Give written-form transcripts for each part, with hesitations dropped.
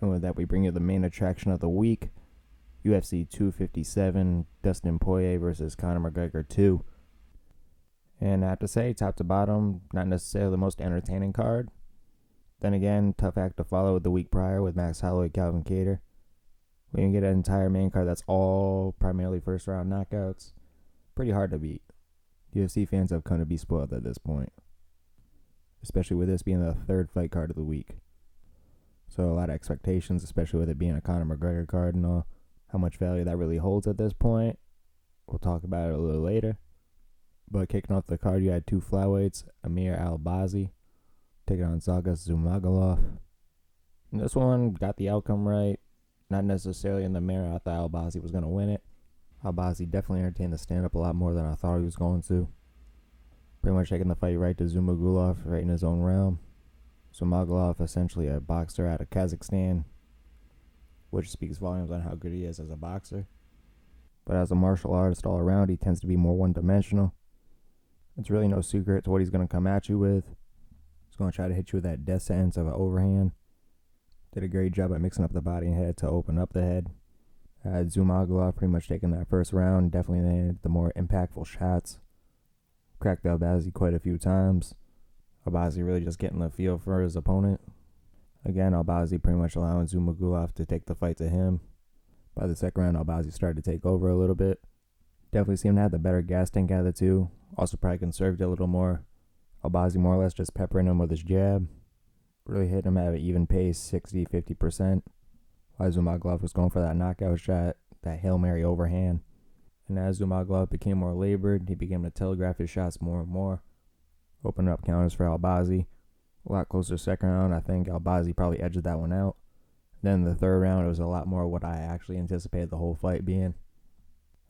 And with that, we bring you the main attraction of the week, UFC 257, Dustin Poirier versus Conor McGregor 2. And I have to say, top to bottom, not necessarily the most entertaining card. Then again, tough act to follow with the week prior with Max Holloway, Calvin Kattar. We can get an entire main card that's all primarily first round knockouts. Pretty hard to beat. UFC fans have come to be spoiled at this point, especially with this being the third fight card of the week. So a lot of expectations, especially with it being a Conor McGregor card and all. How much value that really holds at this point, we'll talk about it a little later. But kicking off the card, you had two flyweights, Amir Albazi taking on Zagas Zumagulov. And this one got the outcome right. Not necessarily in the mirror. I thought Albazi was going to win it. Albazi definitely entertained the stand-up a lot more than I thought he was going to. Pretty much taking the fight right to Zumagulov, right in his own realm. Zumagulov, essentially a boxer out of Kazakhstan, which speaks volumes on how good he is as a boxer. But as a martial artist all around, he tends to be more one-dimensional. It's really no secret to what he's going to come at you with. He's going to try to hit you with that death sentence of an overhand. Did a great job at mixing up the body and head to open up the head. Zumagulov pretty much taking that first round, definitely landed the more impactful shots. Cracked Albazi quite a few times. Albazi really just getting the feel for his opponent. Again, Albazi pretty much allowing Zumagulov to take the fight to him. By the second round, Albazi started to take over a little bit. Definitely seemed to have the better gas tank out of the two. Also probably conserved it a little more. Albazi more or less just peppering him with his jab. Really hitting him at an even pace, 60-50%. While Zumagulov was going for that knockout shot, that Hail Mary overhand. And as Zumagulov became more labored, he began to telegraph his shots more and more. Opening up counters for Albazi. A lot closer second round. I think Albazi probably edged that one out. Then the third round, it was a lot more what I actually anticipated the whole fight being.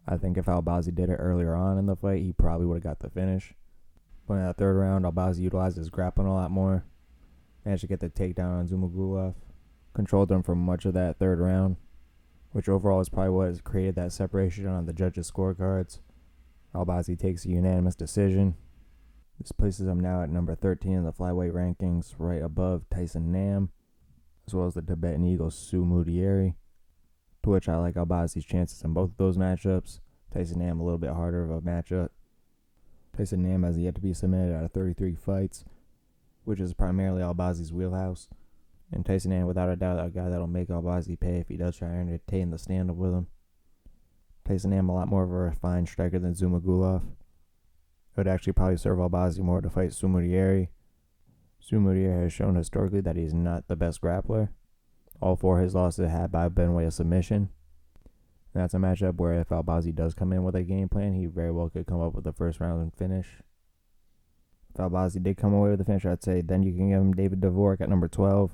I think if Albazi did it earlier on in the fight, he probably would have got the finish. But in that third round, Albazi utilized his grappling a lot more. Managed to get the takedown on Zumagulov. Controlled him for much of that third round, which overall is probably what has created that separation on the judges' scorecards. Albazi takes a unanimous decision. This places him now at number 13 in the flyweight rankings, right above Tyson Nam, as well as the Tibetan Eagle Sue Mudieri, to which I like Albazi's chances in both of those matchups. Tyson Nam a little bit harder of a matchup. Tyson Nam has yet to be submitted out of 33 fights, which is primarily Albazi's wheelhouse. And Tyson Nam, without a doubt, a guy that'll make Albazi pay if he does try to entertain the stand-up with him. Tyson Nam a lot more of a refined striker than Zumagulov. It would actually probably serve Albazi more to fight Sumudieri. Sumudieri has shown historically that he's not the best grappler. All four of his losses have been way of submission. And that's a matchup where if Albazi does come in with a game plan, he very well could come up with the first round finish. If Albazi did come away with the finish, I'd say then you can give him David Dvorak at number 12.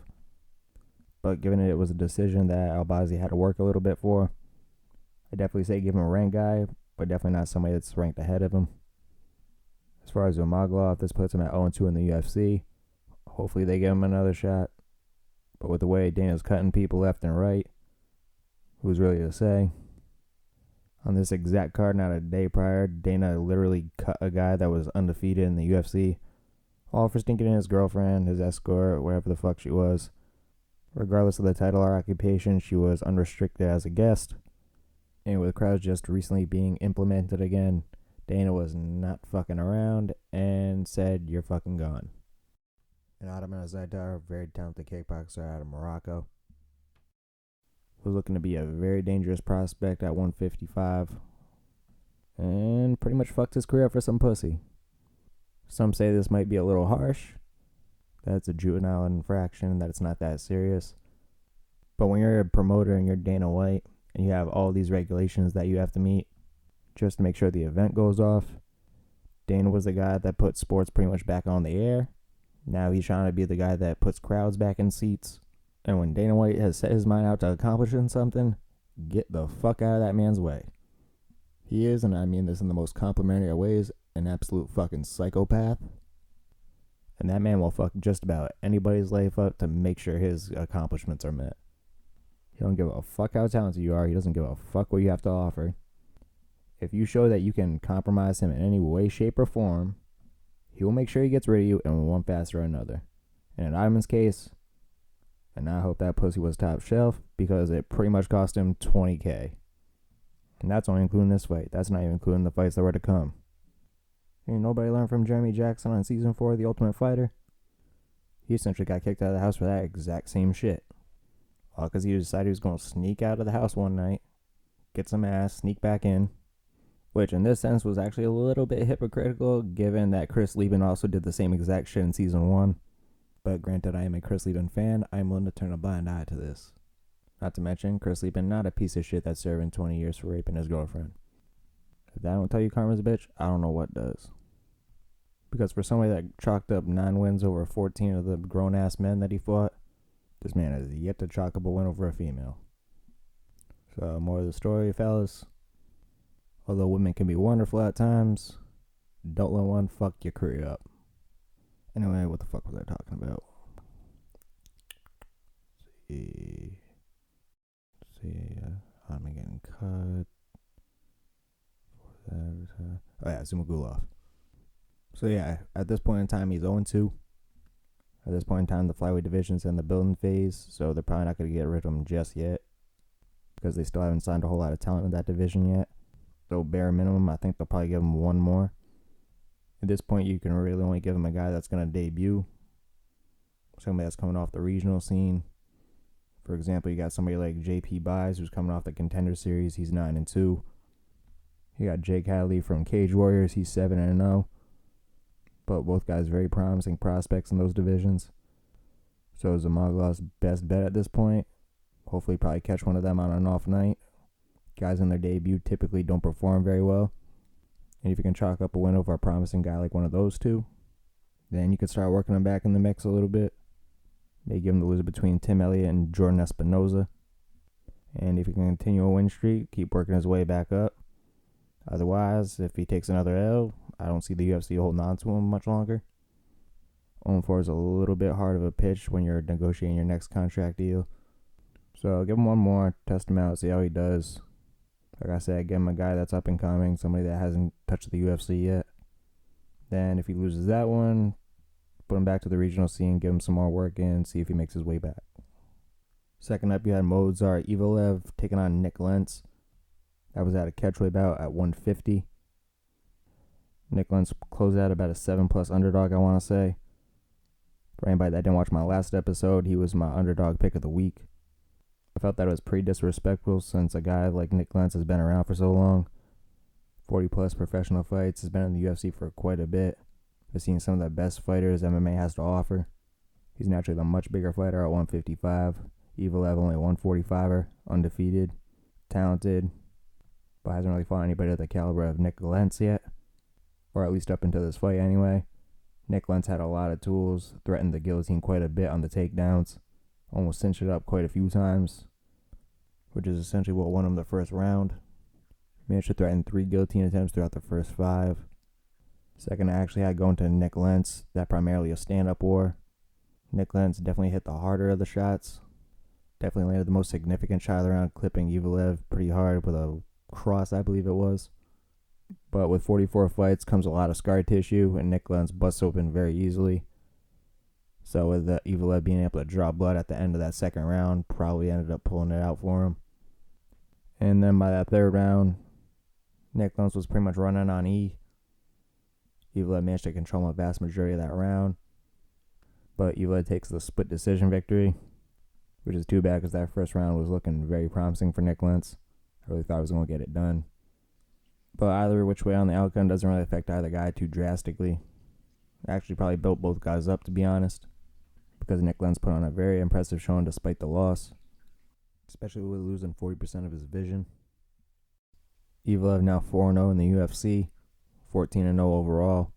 But given it was a decision that Albazi had to work a little bit for, I'd definitely say give him a ranked guy, but definitely not somebody that's ranked ahead of him. As far as Zumagulov, this puts him at 0-2 in the UFC. Hopefully they give him another shot. But with the way Dana's cutting people left and right, who's really to say? On this exact card, not a day prior, Dana literally cut a guy that was undefeated in the UFC, all for stinking in his girlfriend, his escort, whatever the fuck she was. Regardless of the title or occupation, she was unrestricted as a guest. And with crowds just recently being implemented again, Dana was not fucking around and said, "You're fucking gone." And Ottoman Azaitar, very talented kickboxer out of Morocco, was looking to be a very dangerous prospect at 155 and pretty much fucked his career up for some pussy. Some say this might be a little harsh. That's a juvenile infraction, that it's not that serious. But when you're a promoter and you're Dana White and you have all these regulations that you have to meet just to make sure the event goes off, Dana was the guy that put sports pretty much back on the air. Now he's trying to be the guy that puts crowds back in seats. And when Dana White has set his mind out to accomplishing something, get the fuck out of that man's way. He is, and I mean this in the most complimentary of ways, an absolute fucking psychopath. And that man will fuck just about anybody's life up to make sure his accomplishments are met. He don't give a fuck how talented you are. He doesn't give a fuck what you have to offer. If you show that you can compromise him in any way, shape, or form, he will make sure he gets rid of you in one fashion or another. And in Iman's case, And I hope that pussy was top shelf because it pretty much cost him $20K. And that's only including this fight. That's not even including the fights that were to come. Ain't nobody learned from Jeremy Jackson on season 4 of The Ultimate Fighter. He essentially got kicked out of the house for that exact same shit. All because he decided he was going to sneak out of the house one night, get some ass, sneak back in. Which in this sense was actually a little bit hypocritical given that Chris Lieben also did the same exact shit in season 1. But granted, I am a Chris Lieben fan, I'm willing to turn a blind eye to this. Not to mention, Chris Lieben not a piece of shit that's serving 20 years for raping his girlfriend. If that don't tell you karma's a bitch, I don't know what does. Because for somebody that chalked up 9 wins over 14 of the grown-ass men that he fought, this man has yet to chalk up a win over a female. So, more of the story, fellas. Although women can be wonderful at times, don't let one fuck your career up. Anyway, what the fuck was I talking about? I'm getting cut. Oh yeah, Zumagulov. So yeah, at this point in time, he's 0-2. At this point in time, the flyweight division's in the building phase, so they're probably not going to get rid of him just yet because they still haven't signed a whole lot of talent in that division yet. So bare minimum, I think they'll probably give him one more. At this point, you can really only give him a guy that's going to debut. Somebody that's coming off the regional scene. For example, you got somebody like JP Buys, who's coming off the Contender Series. He's 9-2. You got Jake Hadley from Cage Warriors. He's 7-0. But both guys very promising prospects in those divisions. So Zumagulev's best bet at this point. Hopefully probably catch one of them on an off night. Guys in their debut typically don't perform very well. And if you can chalk up a win over a promising guy like one of those two, then you can start working them back in the mix a little bit. Maybe give him the loser between Tim Elliott and Jordan Espinoza. And if he can continue a win streak, keep working his way back up. Otherwise, if he takes another L, I don't see the UFC holding on to him much longer. 0-4 is a little bit hard of a pitch when you're negotiating your next contract deal. So give him one more, test him out, see how he does. Like I said, give him a guy that's up and coming, somebody that hasn't touched the UFC yet. Then if he loses that one, put him back to the regional scene, give him some more work in, see if he makes his way back. Second up, you had Movsar Evloev taking on Nick Lentz. That was at a catchweight bout at 150. Nick Lentz closed out about a 7+ underdog, I want to say. For anybody that didn't watch my last episode, he was my underdog pick of the week. I felt that it was pretty disrespectful since a guy like Nick Lentz has been around for so long. 40+ professional fights, has been in the UFC for quite a bit. Has seen some of the best fighters MMA has to offer. He's naturally the much bigger fighter at 155. Evloev only 145er, undefeated, talented, but hasn't really fought anybody at the caliber of Nick Lentz yet. Or at least up until this fight anyway. Nick Lentz had a lot of tools, threatened the guillotine quite a bit on the takedowns, almost cinched it up quite a few times, which is essentially what won him the first round. Managed to threaten 3 guillotine attempts throughout the first 5. Second, I actually had going to Nick Lentz, that primarily a stand-up war. Nick Lentz definitely hit the harder of the shots. Definitely landed the most significant shot of the round, clipping Evloev pretty hard with a cross, I believe it was. But with 44 fights comes a lot of scar tissue, and Nick Lentz busts open very easily. So with Evloev being able to draw blood at the end of that second round, probably ended up pulling it out for him. And then by that third round, Nick Lentz was pretty much running on E. Evloev managed to control a vast majority of that round. But Evloev takes the split decision victory, which is too bad because that first round was looking very promising for Nick Lentz. I really thought he was going to get it done. But either which way on the outcome doesn't really affect either guy too drastically. Actually probably built both guys up, to be honest, because Nick Lentz put on a very impressive showing despite the loss, especially with losing 40% of his vision. Evloev now 4-0 in the UFC, 14-0 overall.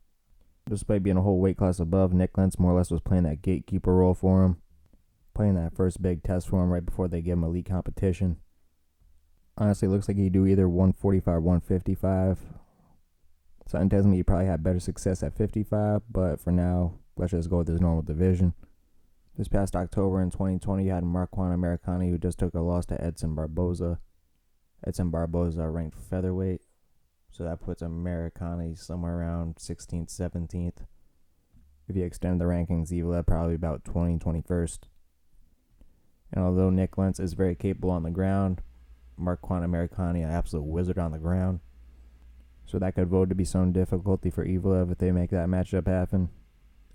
Despite being a whole weight class above, Nick Lentz more or less was playing that gatekeeper role for him, playing that first big test for him right before they give him elite competition. Honestly, it looks like he'd do either 145 or 155. Something tells me he probably had better success at 55, but for now, let's just go with his normal division. This past October in 2020, you had Marquand Americani, who just took a loss to Edson Barboza. Edson Barboza ranked featherweight, so that puts Americani somewhere around 16th, 17th. If you extend the rankings, Evloev probably about 20, 21st. And although Nick Lentz is very capable on the ground, Marquand Americani an absolute wizard on the ground. So that could vote to be some difficulty for Evil if they make that matchup happen.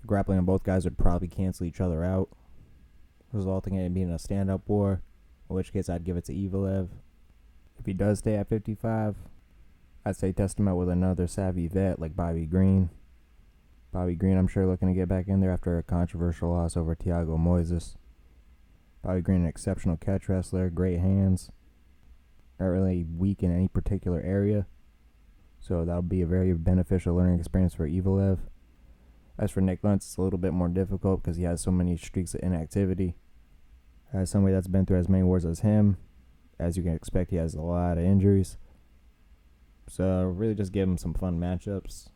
The grappling on both guys would probably cancel each other out, resulting in it being a stand-up war, in which case I'd give it to Evil. If he does stay at 55, I'd say test him out with another savvy vet like Bobby Green. Bobby Green, I'm sure, looking to get back in there after a controversial loss over Thiago Moises. Bobby Green, an exceptional catch wrestler, great hands, not really weak in any particular area, so that'll be a very beneficial learning experience for Evil. As for Nick Lentz, it's a little bit more difficult because he has so many streaks of inactivity. As somebody that's been through as many wars as him, as you can expect, he has a lot of injuries. So really just give him some fun matchups.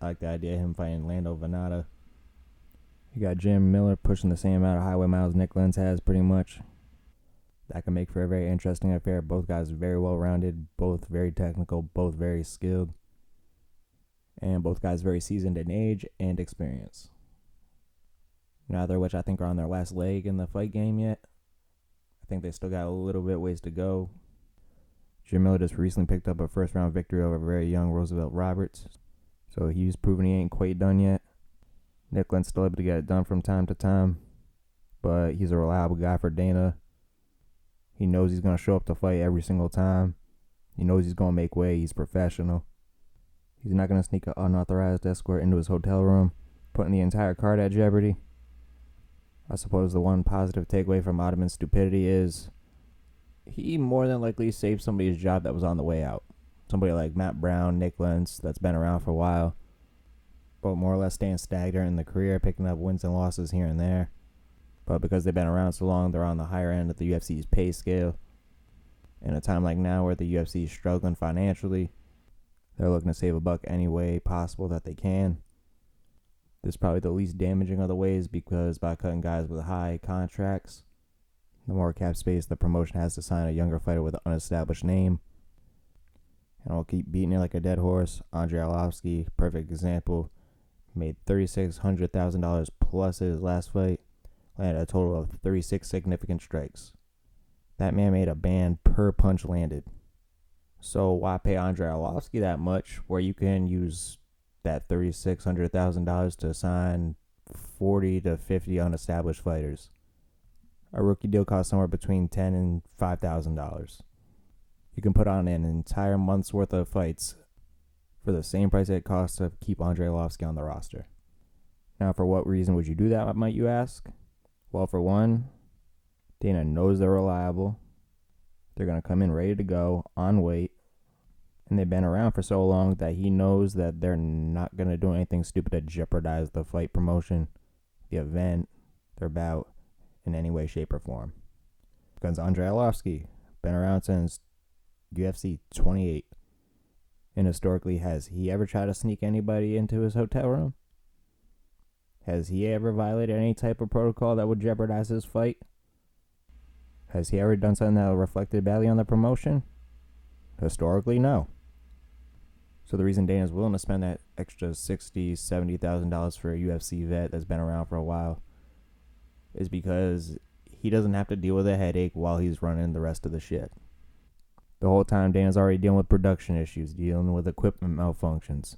I like the idea of him fighting Lando Venata. You got Jim Miller pushing the same amount of highway miles Nick Lentz has pretty much. That can make for a very interesting affair. Both guys are very well rounded, both very technical, both very skilled. And both guys very seasoned in age and experience. Neither of which I think are on their last leg in the fight game yet. I think they still got a little bit ways to go. Jim Miller just recently picked up a first round victory over very young Roosevelt Roberts. So he's proven he ain't quite done yet. Nick Lentz still able to get it done from time to time. But he's a reliable guy for Dana. He knows he's going to show up to fight every single time. He knows he's going to make way. He's professional. He's not going to sneak an unauthorized escort into his hotel room, putting the entire card at jeopardy. I suppose the one positive takeaway from Ottoman's stupidity is he more than likely saved somebody's job that was on the way out. Somebody like Matt Brown, Nick Lentz, that's been around for a while, but more or less staying stagnant in the career, picking up wins and losses here and there. But because they've been around so long, they're on the higher end of the UFC's pay scale. In a time like now where the UFC is struggling financially, they're looking to save a buck any way possible that they can. This is probably the least damaging of the ways because by cutting guys with high contracts, the more cap space the promotion has to sign a younger fighter with an unestablished name. And I'll keep beating it like a dead horse. Andrei Arlovski, perfect example, made $3,600,000 plus at his last fight, landed a total of 36 significant strikes. That man made a band per punch landed. So why pay Andrei Arlovski that much where you can use that $3,600,000 to sign 40 to 50 unestablished fighters? A rookie deal costs somewhere between $10,000 and $5,000. You can put on an entire month's worth of fights for the same price it costs to keep Andrei Arlovski on the roster. Now, for what reason would you do that, might you ask? Well, for one, Dana knows they're reliable. They're going to come in ready to go, on weight. And they've been around for so long that he knows that they're not going to do anything stupid to jeopardize the fight promotion, the event, their bout, in any way, shape, or form. Because Andrei Arlovski, been around since UFC 28. And historically, has he ever tried to sneak anybody into his hotel room? Has he ever violated any type of protocol that would jeopardize his fight? Has he ever done something that reflected badly on the promotion? Historically, no. So the reason Dana's willing to spend that extra $60,000, $70,000 for a UFC vet that's been around for a while is because he doesn't have to deal with a headache while he's running the rest of the shit. The whole time, Dana's already dealing with production issues, dealing with equipment malfunctions.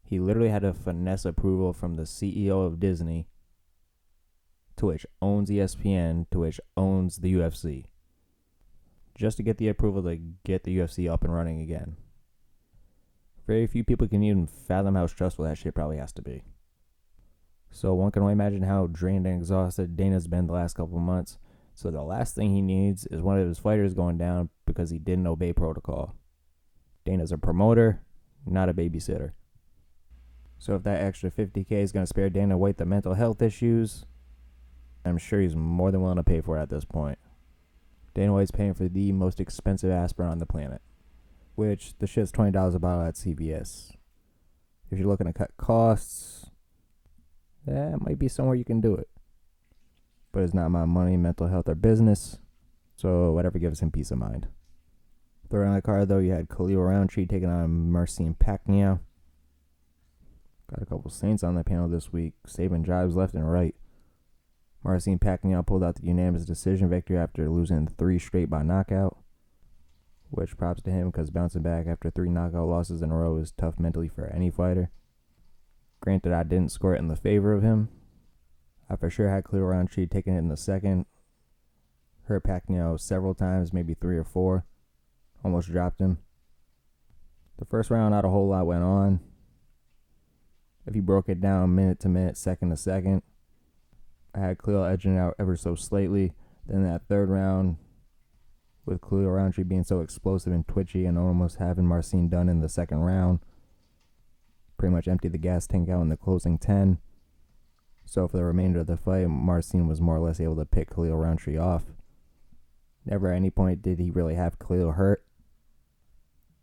He literally had to finesse approval from the CEO of Disney, to which owns ESPN, to which owns the UFC, just to get the approval to get the UFC up and running again. Very few people can even fathom how stressful that shit probably has to be. So one can only imagine how drained and exhausted Dana's been the last couple of months. So the last thing he needs is one of his fighters going down because he didn't obey protocol. Dana's a promoter, not a babysitter. So if that extra $50,000 is going to spare Dana White the mental health issues, I'm sure he's more than willing to pay for it at this point. Dana White's paying for the most expensive aspirin on the planet, which the shit's $20 a bottle at CVS. If you're looking to cut costs, that might be somewhere you can do it. But it's not my money, mental health, or business, so whatever gives him peace of mind. Third on the card, though, you had Khalil Roundtree taking on Marcin Pacquiao. Got a couple Saints on the panel this week, saving jobs left and right. Marcin Pacquiao pulled out the unanimous decision victory after losing 3 straight by knockout, which props to him because bouncing back after 3 knockout losses in a row is tough mentally for any fighter. Granted, I didn't score it in the favor of him. I for sure had Khalil Rountree taking it in the second. Hurt Pacquiao several times, maybe 3 or 4. Almost dropped him. The first round, not a whole lot went on. If you broke it down minute to minute, second to second, I had Khalil edging out ever so slightly. Then that third round, with Khalil Rountree being so explosive and twitchy and almost having Marcin done in the second round, pretty much emptied the gas tank out in the closing 10. So for the remainder of the fight, Marcin was more or less able to pick Khalil Rountree off. Never at any point did he really have Khalil hurt.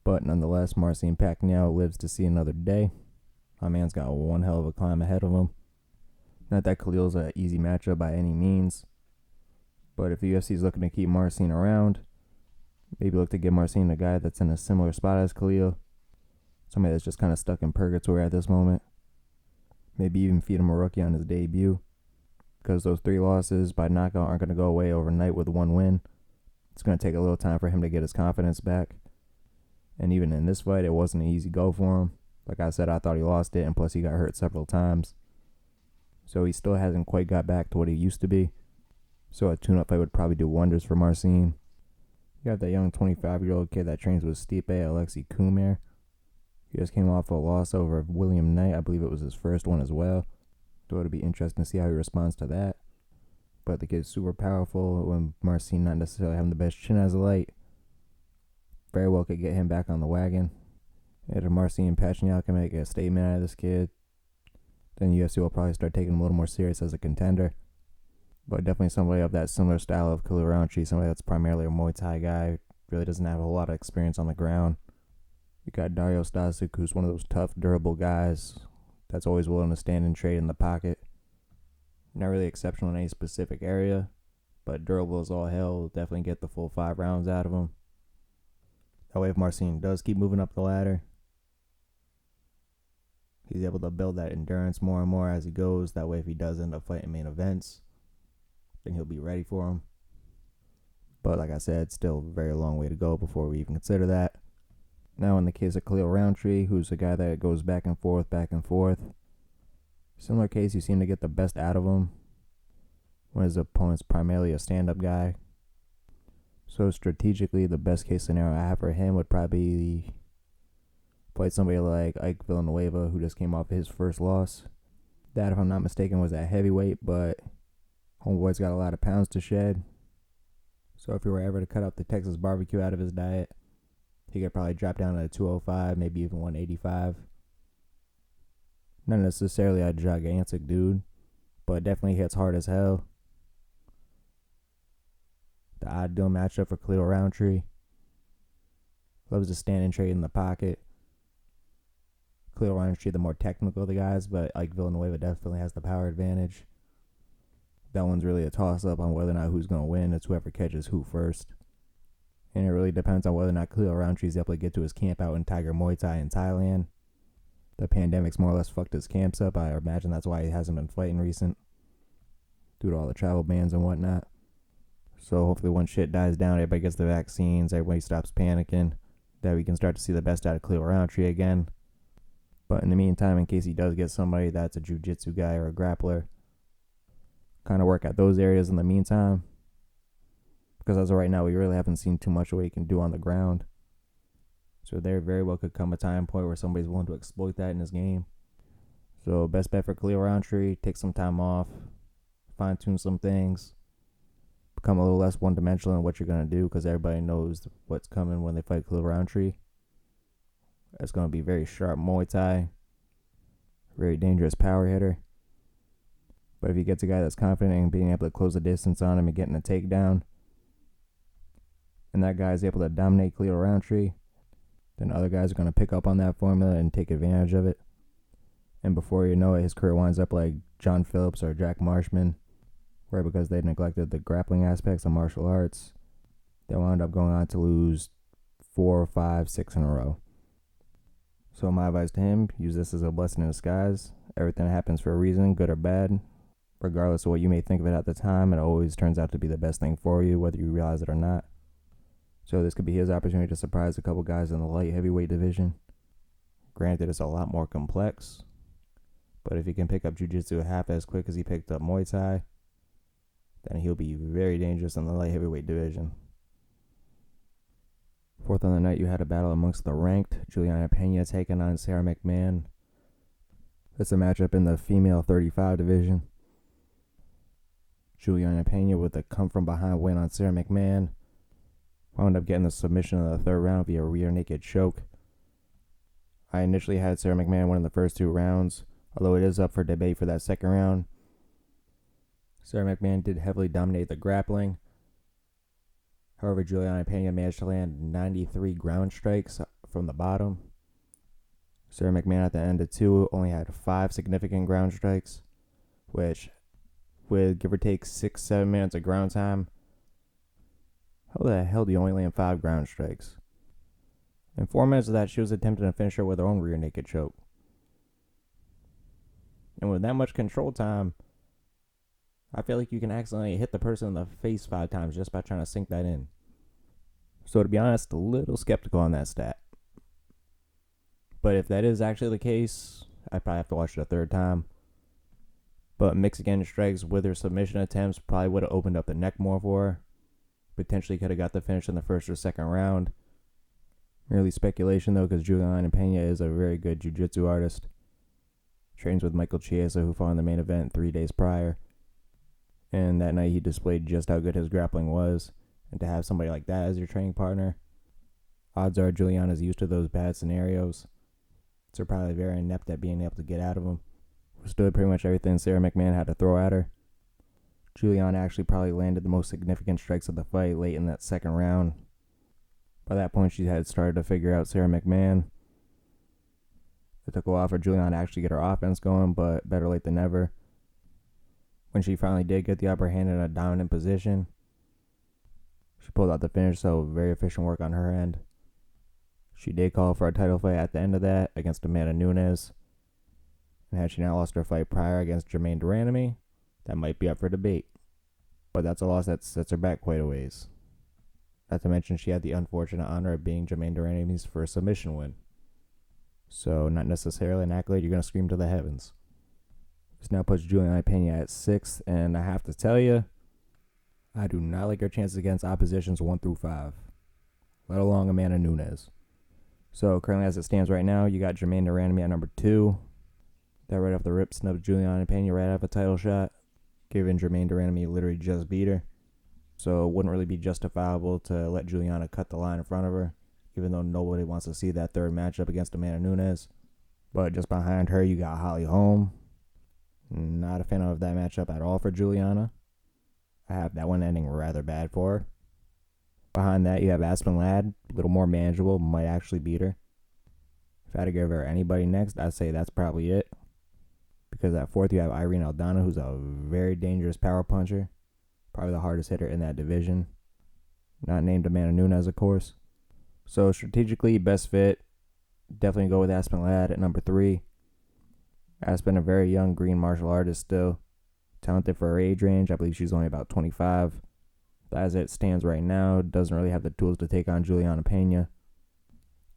But nonetheless, Marcin Pacquiao lives to see another day. My man's got one hell of a climb ahead of him. Not that Khalil's an easy matchup by any means. But if the UFC is looking to keep Marcin around, maybe look to give Marcin a guy that's in a similar spot as Khalil. Somebody that's just kind of stuck in purgatory at this moment. Maybe even feed him a rookie on his debut. Because those 3 losses by knockout aren't going to go away overnight with 1 win. It's going to take a little time for him to get his confidence back. And even in this fight, it wasn't an easy go for him. Like I said, I thought he lost it, and plus he got hurt several times. So he still hasn't quite got back to what he used to be. So a tune-up fight would probably do wonders for Marcin. You have that young 25-year-old kid that trains with Stipe, Alexei Kumar. He just came off a loss over William Knight. I believe it was his first one as well. So it'll be interesting to see how he responds to that. But the kid's super powerful when Marcin not necessarily having the best chin as a light. Very well could get him back on the wagon. If Marcin Pacquiao can make a statement out of this kid, then the UFC will probably start taking him a little more serious as a contender. But definitely somebody of that similar style of Khalil Rountree, somebody that's primarily a Muay Thai guy, really doesn't have a whole lot of experience on the ground. You got Dario Stasic, who's one of those tough, durable guys that's always willing to stand and trade in the pocket. Not really exceptional in any specific area, but durable as all hell. Will definitely get the full 5 rounds out of him. That way, if Marcin does keep moving up the ladder, he's able to build that endurance more and more as he goes. That way, if he does end up fighting main events, then he'll be ready for him. But like I said, still a very long way to go before we even consider that. Now, in the case of Khalil Rountree, who's a guy that goes back and forth. Similar case, you seem to get the best out of him when his opponent's primarily a stand-up guy. So strategically, the best case scenario I have for him would probably fight somebody like Ike Villanueva, who just came off his first loss. That, if I'm not mistaken, was at heavyweight, but homeboy's got a lot of pounds to shed. So if he were ever to cut out the Texas barbecue out of his diet, he could probably drop down to 205, maybe even 185. Not necessarily a gigantic dude, but definitely hits hard as hell. The ideal matchup for Khalil Rountree. Loves to stand and trade in the pocket. Khalil Rountree, the more technical of the guys, but Ike Villanueva definitely has the power advantage. That one's really a toss-up on whether or not who's going to win. It's whoever catches who first. And it really depends on whether or not Khalil Rountree is able to get to his camp out in Tiger Muay Thai in Thailand. The pandemic's more or less fucked his camps up. I imagine that's why he hasn't been fighting recent, due to all the travel bans and whatnot. So hopefully once shit dies down, everybody gets the vaccines, everybody stops panicking, that we can start to see the best out of Khalil Rountree again. But in the meantime, in case he does get somebody that's a jiu-jitsu guy or a grappler, kind of work at those areas in the meantime. Because as of right now, we really haven't seen too much of what he can do on the ground. So there very well could come a time point where somebody's willing to exploit that in his game. So best bet for Khalil Rountree, take some time off, fine-tune some things, become a little less one-dimensional in what you're going to do, because everybody knows what's coming when they fight Khalil Rountree. It's going to be very sharp Muay Thai, very dangerous power hitter. But if he gets a guy that's confident in being able to close the distance on him and getting a takedown, and that guy's able to dominate Khalil Rountree, then other guys are going to pick up on that formula and take advantage of it. And before you know it, his career winds up like John Phillips or Jack Marshman, where because they neglected the grappling aspects of martial arts, they wound up going on to lose 4, 5, 6 in a row. So my advice to him, use this as a blessing in disguise. Everything happens for a reason, good or bad. Regardless of what you may think of it at the time, it always turns out to be the best thing for you, whether you realize it or not. So this could be his opportunity to surprise a couple guys in the light heavyweight division. Granted, it's a lot more complex, but if he can pick up jiu-jitsu half as quick as he picked up Muay Thai, then he'll be very dangerous in the light heavyweight division. Fourth on the night, you had a battle amongst the ranked. Juliana Pena taking on Sarah McMahon. It's a matchup in the female 35 division. Juliana Pena with a come-from-behind win on Sarah McMahon. Wound up getting the submission in the third round via rear naked choke. I initially had Sarah McMahon winning the first 2 rounds, although it is up for debate for that second round. Sarah McMahon did heavily dominate the grappling. However, Juliana Pena managed to land 93 ground strikes from the bottom. Sarah McMahon at the end of 2 only had 5 significant ground strikes, which, with give or take 6-7 minutes of ground time, how the hell do you only land 5 ground strikes? In 4 minutes of that, she was attempting to finish her with her own rear naked choke. And with that much control time, I feel like you can accidentally hit the person in the face 5 times just by trying to sink that in. So to be honest, a little skeptical on that stat. But if that is actually the case, I'd probably have to watch it a third time. But Mexican strikes with her submission attempts probably would have opened up the neck more for her. Potentially could have got the finish in the first or second round. Merely speculation though, because Juliana Pena is a very good jiu-jitsu artist. Trains with Michael Chiesa, who fought in the main event 3 days prior. And that night he displayed just how good his grappling was. And to have somebody like that as your training partner, odds are Juliana's used to those bad scenarios. So probably very inept at being able to get out of them. Withstood pretty much everything Sarah McMahon had to throw at her. Juliana actually probably landed the most significant strikes of the fight late in that second round. By that point, she had started to figure out Sarah McMahon. It took a while for Juliana to actually get her offense going, but better late than never. When she finally did get the upper hand in a dominant position, she pulled out the finish, so very efficient work on her end. She did call for a title fight at the end of that against Amanda Nunes. And had she not lost her fight prior against Jermaine Duranamy, that might be up for debate. But that's a loss that sets her back quite a ways. Not to mention she had the unfortunate honor of being Jermaine Duranamy's first submission win. So not necessarily an accolade you're going to scream to the heavens. This now puts Juliana Pena at 6th, and I have to tell you, I do not like her chances against oppositions 1 through 5, let alone Amanda Nunes. So currently as it stands right now, you got Jermaine Duranamy at number 2. That right off the rip snubs Juliana Pena right out of a title shot, given Jermaine Duranamy literally just beat her. So it wouldn't really be justifiable to let Juliana cut the line in front of her, even though nobody wants to see that third matchup against Amanda Nunes. But just behind her, you got Holly Holm. Not a fan of that matchup at all for Juliana. I have that one ending rather bad for her. Behind that, you have Aspen Ladd, a little more manageable, might actually beat her. If I had to give her anybody next, I'd say that's probably it. Because at 4th, you have Irene Aldana, who's a very dangerous power puncher. Probably the hardest hitter in that division. Not named Amanda Nunes, of course. So strategically, best fit, definitely go with Aspen Ladd at number 3. Aspen, a very young green martial artist still. Talented for her age range. I believe she's only about 25. But as it stands right now, doesn't really have the tools to take on Juliana Pena.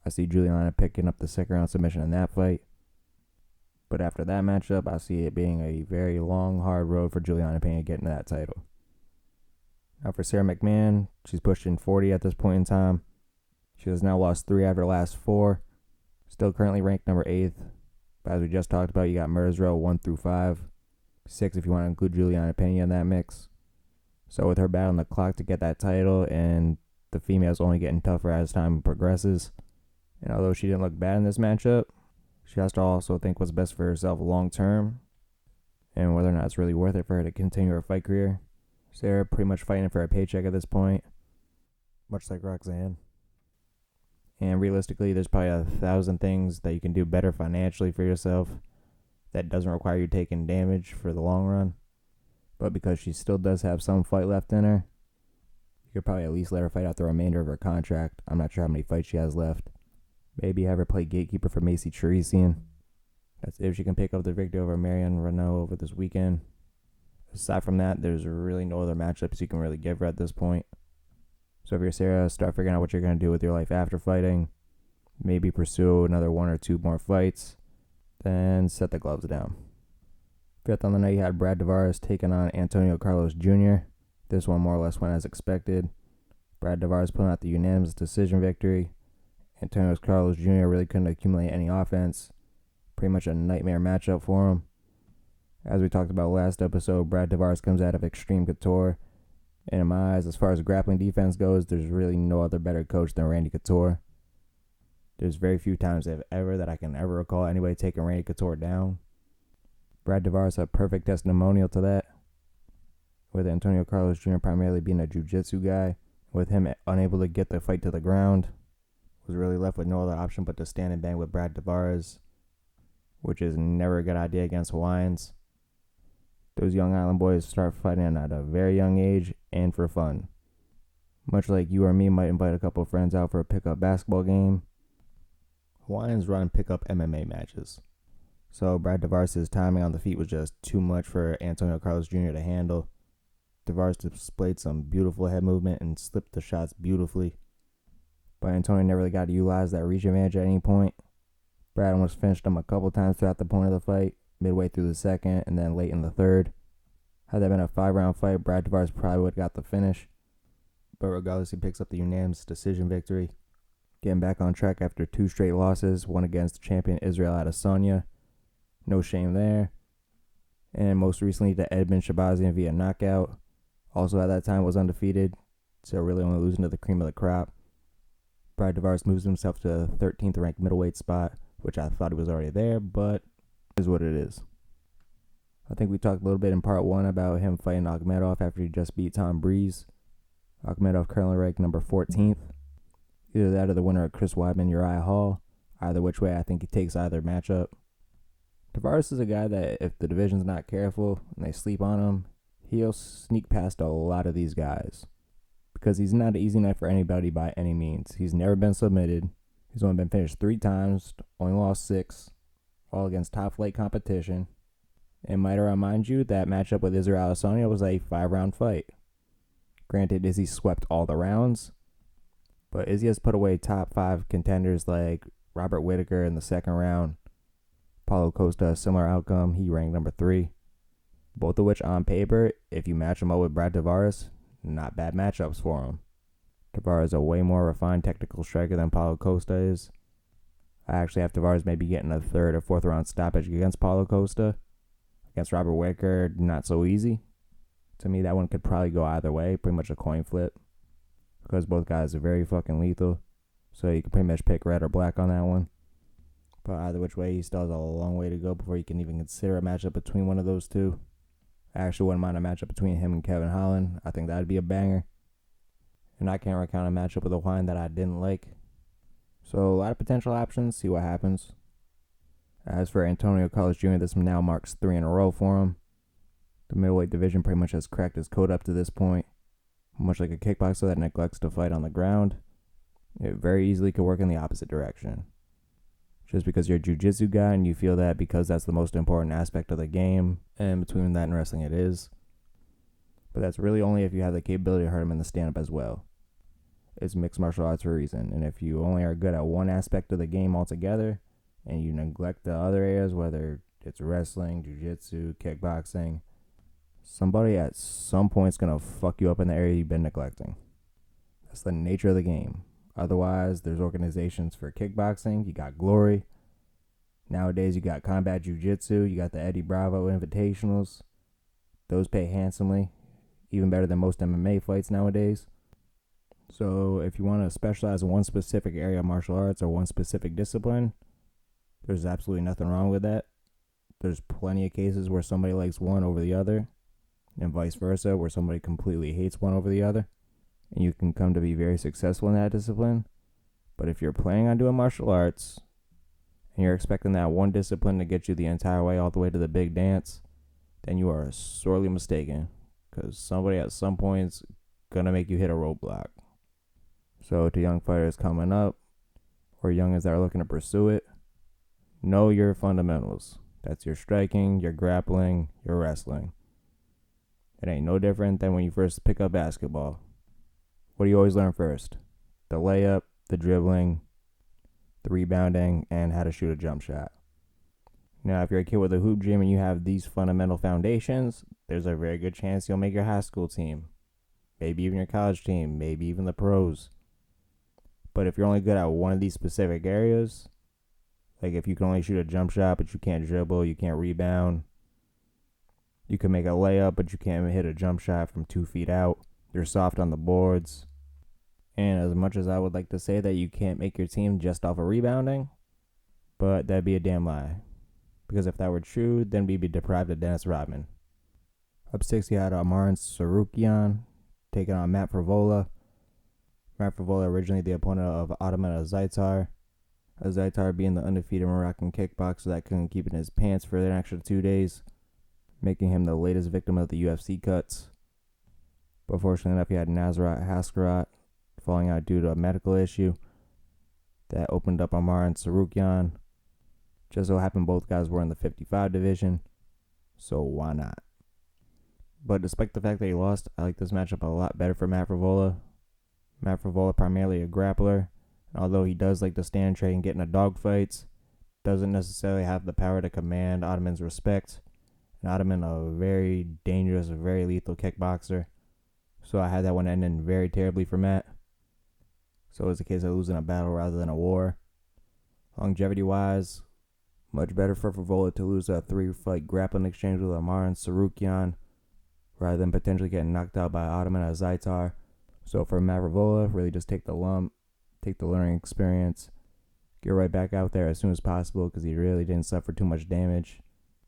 I see Juliana picking up the second round submission in that fight. But after that matchup, I see it being a very long, hard road for Juliana Pena getting that title. Now for Sarah McMahon, she's pushing 40 at this point in time. She has now lost 3 out of her last 4. Still currently ranked number 8th. But as we just talked about, you got Merzrow 1 through 5. 6 if you want to include Juliana Pena in that mix. So with her battling the clock to get that title, and the female's only getting tougher as time progresses, and although she didn't look bad in this matchup, she has to also think what's best for herself long term, and whether or not it's really worth it for her to continue her fight career. Sarah pretty much fighting for a paycheck at this point, much like Roxanne. And realistically, there's probably 1,000 things that you can do better financially for yourself that doesn't require you taking damage for the long run. But because she still does have some fight left in her, you could probably at least let her fight out the remainder of her contract. I'm not sure how many fights she has left. Maybe have her play gatekeeper for Macy Teresian. That's if she can pick up the victory over Marion Renault over this weekend. Aside from that, there's really no other matchups you can really give her at this point. So if you're Sarah, start figuring out what you're going to do with your life after fighting. Maybe pursue another 1 or 2 more fights. Then set the gloves down. Fifth on the night, you had Brad Tavares taking on Antonio Carlos Jr. This one more or less went as expected. Brad Tavares pulling out the unanimous decision victory. Antonio Carlos Jr. really couldn't accumulate any offense. Pretty much a nightmare matchup for him. As we talked about last episode, Brad Tavares comes out of Extreme Couture. And in my eyes, as far as grappling defense goes, there's really no other better coach than Randy Couture. There's very few times that I can ever recall anybody taking Randy Couture down. Brad Tavares a perfect testimonial to that, with Antonio Carlos Jr. primarily being a jiu-jitsu guy, with him unable to get the fight to the ground, was really left with no other option but to stand and bang with Brad Tavares, which is never a good idea against Hawaiians. Those young island boys start fighting at a very young age and for fun. Much like you or me might invite a couple of friends out for a pickup basketball game, Hawaiians run pickup MMA matches. So Brad Tavares' timing on the feet was just too much for Antonio Carlos Jr. to handle. Tavares displayed some beautiful head movement and slipped the shots beautifully. But Antonio never really got to utilize that reach advantage at any point. Brad almost finished him a couple times throughout the point of the fight, midway through the second and then late in the third. Had that been a 5-round fight, Brad Tavares probably would have got the finish. But regardless, he picks up the unanimous decision victory. Getting back on track after 2 straight losses, one against champion Israel Adesanya. No shame there. And most recently to Edmund Shabazian via knockout. Also at that time was undefeated, so really only losing to the cream of the crop. Brad Tavares moves himself to the 13th ranked middleweight spot, which I thought he was already there, but is what it is. I think we talked a little bit in part 1 about him fighting Akhmedov after he just beat Tom Breeze. Akhmedov currently ranked number 14th. Either that or the winner of Chris Weidman, Uriah Hall. Either which way, I think he takes either matchup. Tavares is a guy that if the division's not careful and they sleep on him, he'll sneak past a lot of these guys. Because he's not an easy night for anybody by any means. He's never been submitted. He's only been finished 3 times, only lost 6, all against top flight competition. And might I remind you, that matchup with Israel Adesanya was a 5-round fight. Granted, Izzy swept all the rounds, but Izzy has put away top 5 contenders like Robert Whittaker in the second round. Paulo Costa, a similar outcome. He ranked number 3. Both of which, on paper, if you match them up with Brad Tavares, not bad matchups for him. Tavares is a way more refined technical striker than Paulo Costa is. I actually have Tavares maybe getting a 3rd or 4th round stoppage against Paulo Costa. Against Robert Whittaker, not so easy. To me, that one could probably go either way, pretty much a coin flip. Because both guys are very fucking lethal. So you can pretty much pick red or black on that one. But either which way, he still has a long way to go before you can even consider a matchup between one of those two. I actually wouldn't mind a matchup between him and Kevin Holland. I think that would be a banger. And I can't recount a matchup with a Hawaiian that I didn't like. So a lot of potential options, see what happens. As for Antonio Carlos Jr., this now marks 3 in a row for him. The middleweight division pretty much has cracked his code up to this point. Much like a kickboxer that neglects to fight on the ground, it very easily could work in the opposite direction. Just because you're a jiu-jitsu guy and you feel that because that's the most important aspect of the game, and between that and wrestling it is. But that's really only if you have the capability to hurt him in the stand-up as well. It's mixed martial arts for a reason, and if you only are good at one aspect of the game altogether, and you neglect the other areas, whether it's wrestling, jiu-jitsu, kickboxing, somebody at some point is going to fuck you up in the area you've been neglecting. That's the nature of the game. Otherwise, there's organizations for kickboxing. You got Glory. Nowadays, you got Combat Jiu-Jitsu. You got the Eddie Bravo Invitationals. Those pay handsomely. Even better than most MMA fights nowadays. So, if you want to specialize in one specific area of martial arts or one specific discipline, there's absolutely nothing wrong with that. There's plenty of cases where somebody likes one over the other, and vice versa, where somebody completely hates one over the other. And you can come to be very successful in that discipline. But if you're planning on doing martial arts, and you're expecting that one discipline to get you the entire way all the way to the big dance, then you are sorely mistaken. Because somebody at some point is going to make you hit a roadblock. So to young fighters coming up, or youngins that are looking to pursue it, know your fundamentals. That's your striking, your grappling, your wrestling. It ain't no different than when you first pick up basketball. What do you always learn first? The layup, the dribbling, the rebounding, and how to shoot a jump shot. Now, if you're a kid with a hoop dream and you have these fundamental foundations, there's a very good chance you'll make your high school team. Maybe even your college team, maybe even the pros. But if you're only good at one of these specific areas, like if you can only shoot a jump shot but you can't dribble, you can't rebound, you can make a layup but you can't hit a jump shot from 2 feet out, you're soft on the boards. And as much as I would like to say that you can't make your team just off of rebounding, but that'd be a damn lie. Because if that were true, then we'd be deprived of Dennis Rodman. Up 6, you had Amaran Sarukian taking on Matt Frevola. Matt Frevola originally the opponent of Ataman Azaitar. Azaitar being the undefeated Moroccan kickboxer that couldn't keep in his pants for an extra 2 days, making him the latest victim of the UFC cuts. But fortunately enough, he had Nasrat Haskarat falling out due to a medical issue that opened up Amaran Sarukian. Just so happened both guys were in the 55 division, so why not? But despite the fact that he lost, I like this matchup a lot better for Matt Frevola. Matt Frevola primarily a grappler, and although he does like to stand trade and get into dogfights, doesn't necessarily have the power to command Ataman's respect. And Ataman a very dangerous, very lethal kickboxer, so I had that one ending very terribly for Matt. So it was a case of losing a battle rather than a war. Longevity-wise, much better for Frevola to lose a 3-fight grappling exchange with Amaran Sarukian rather than potentially getting knocked out by Ataman Azaitar. So for Matt Frevola, really just take the lump, take the learning experience, get right back out there as soon as possible because he really didn't suffer too much damage.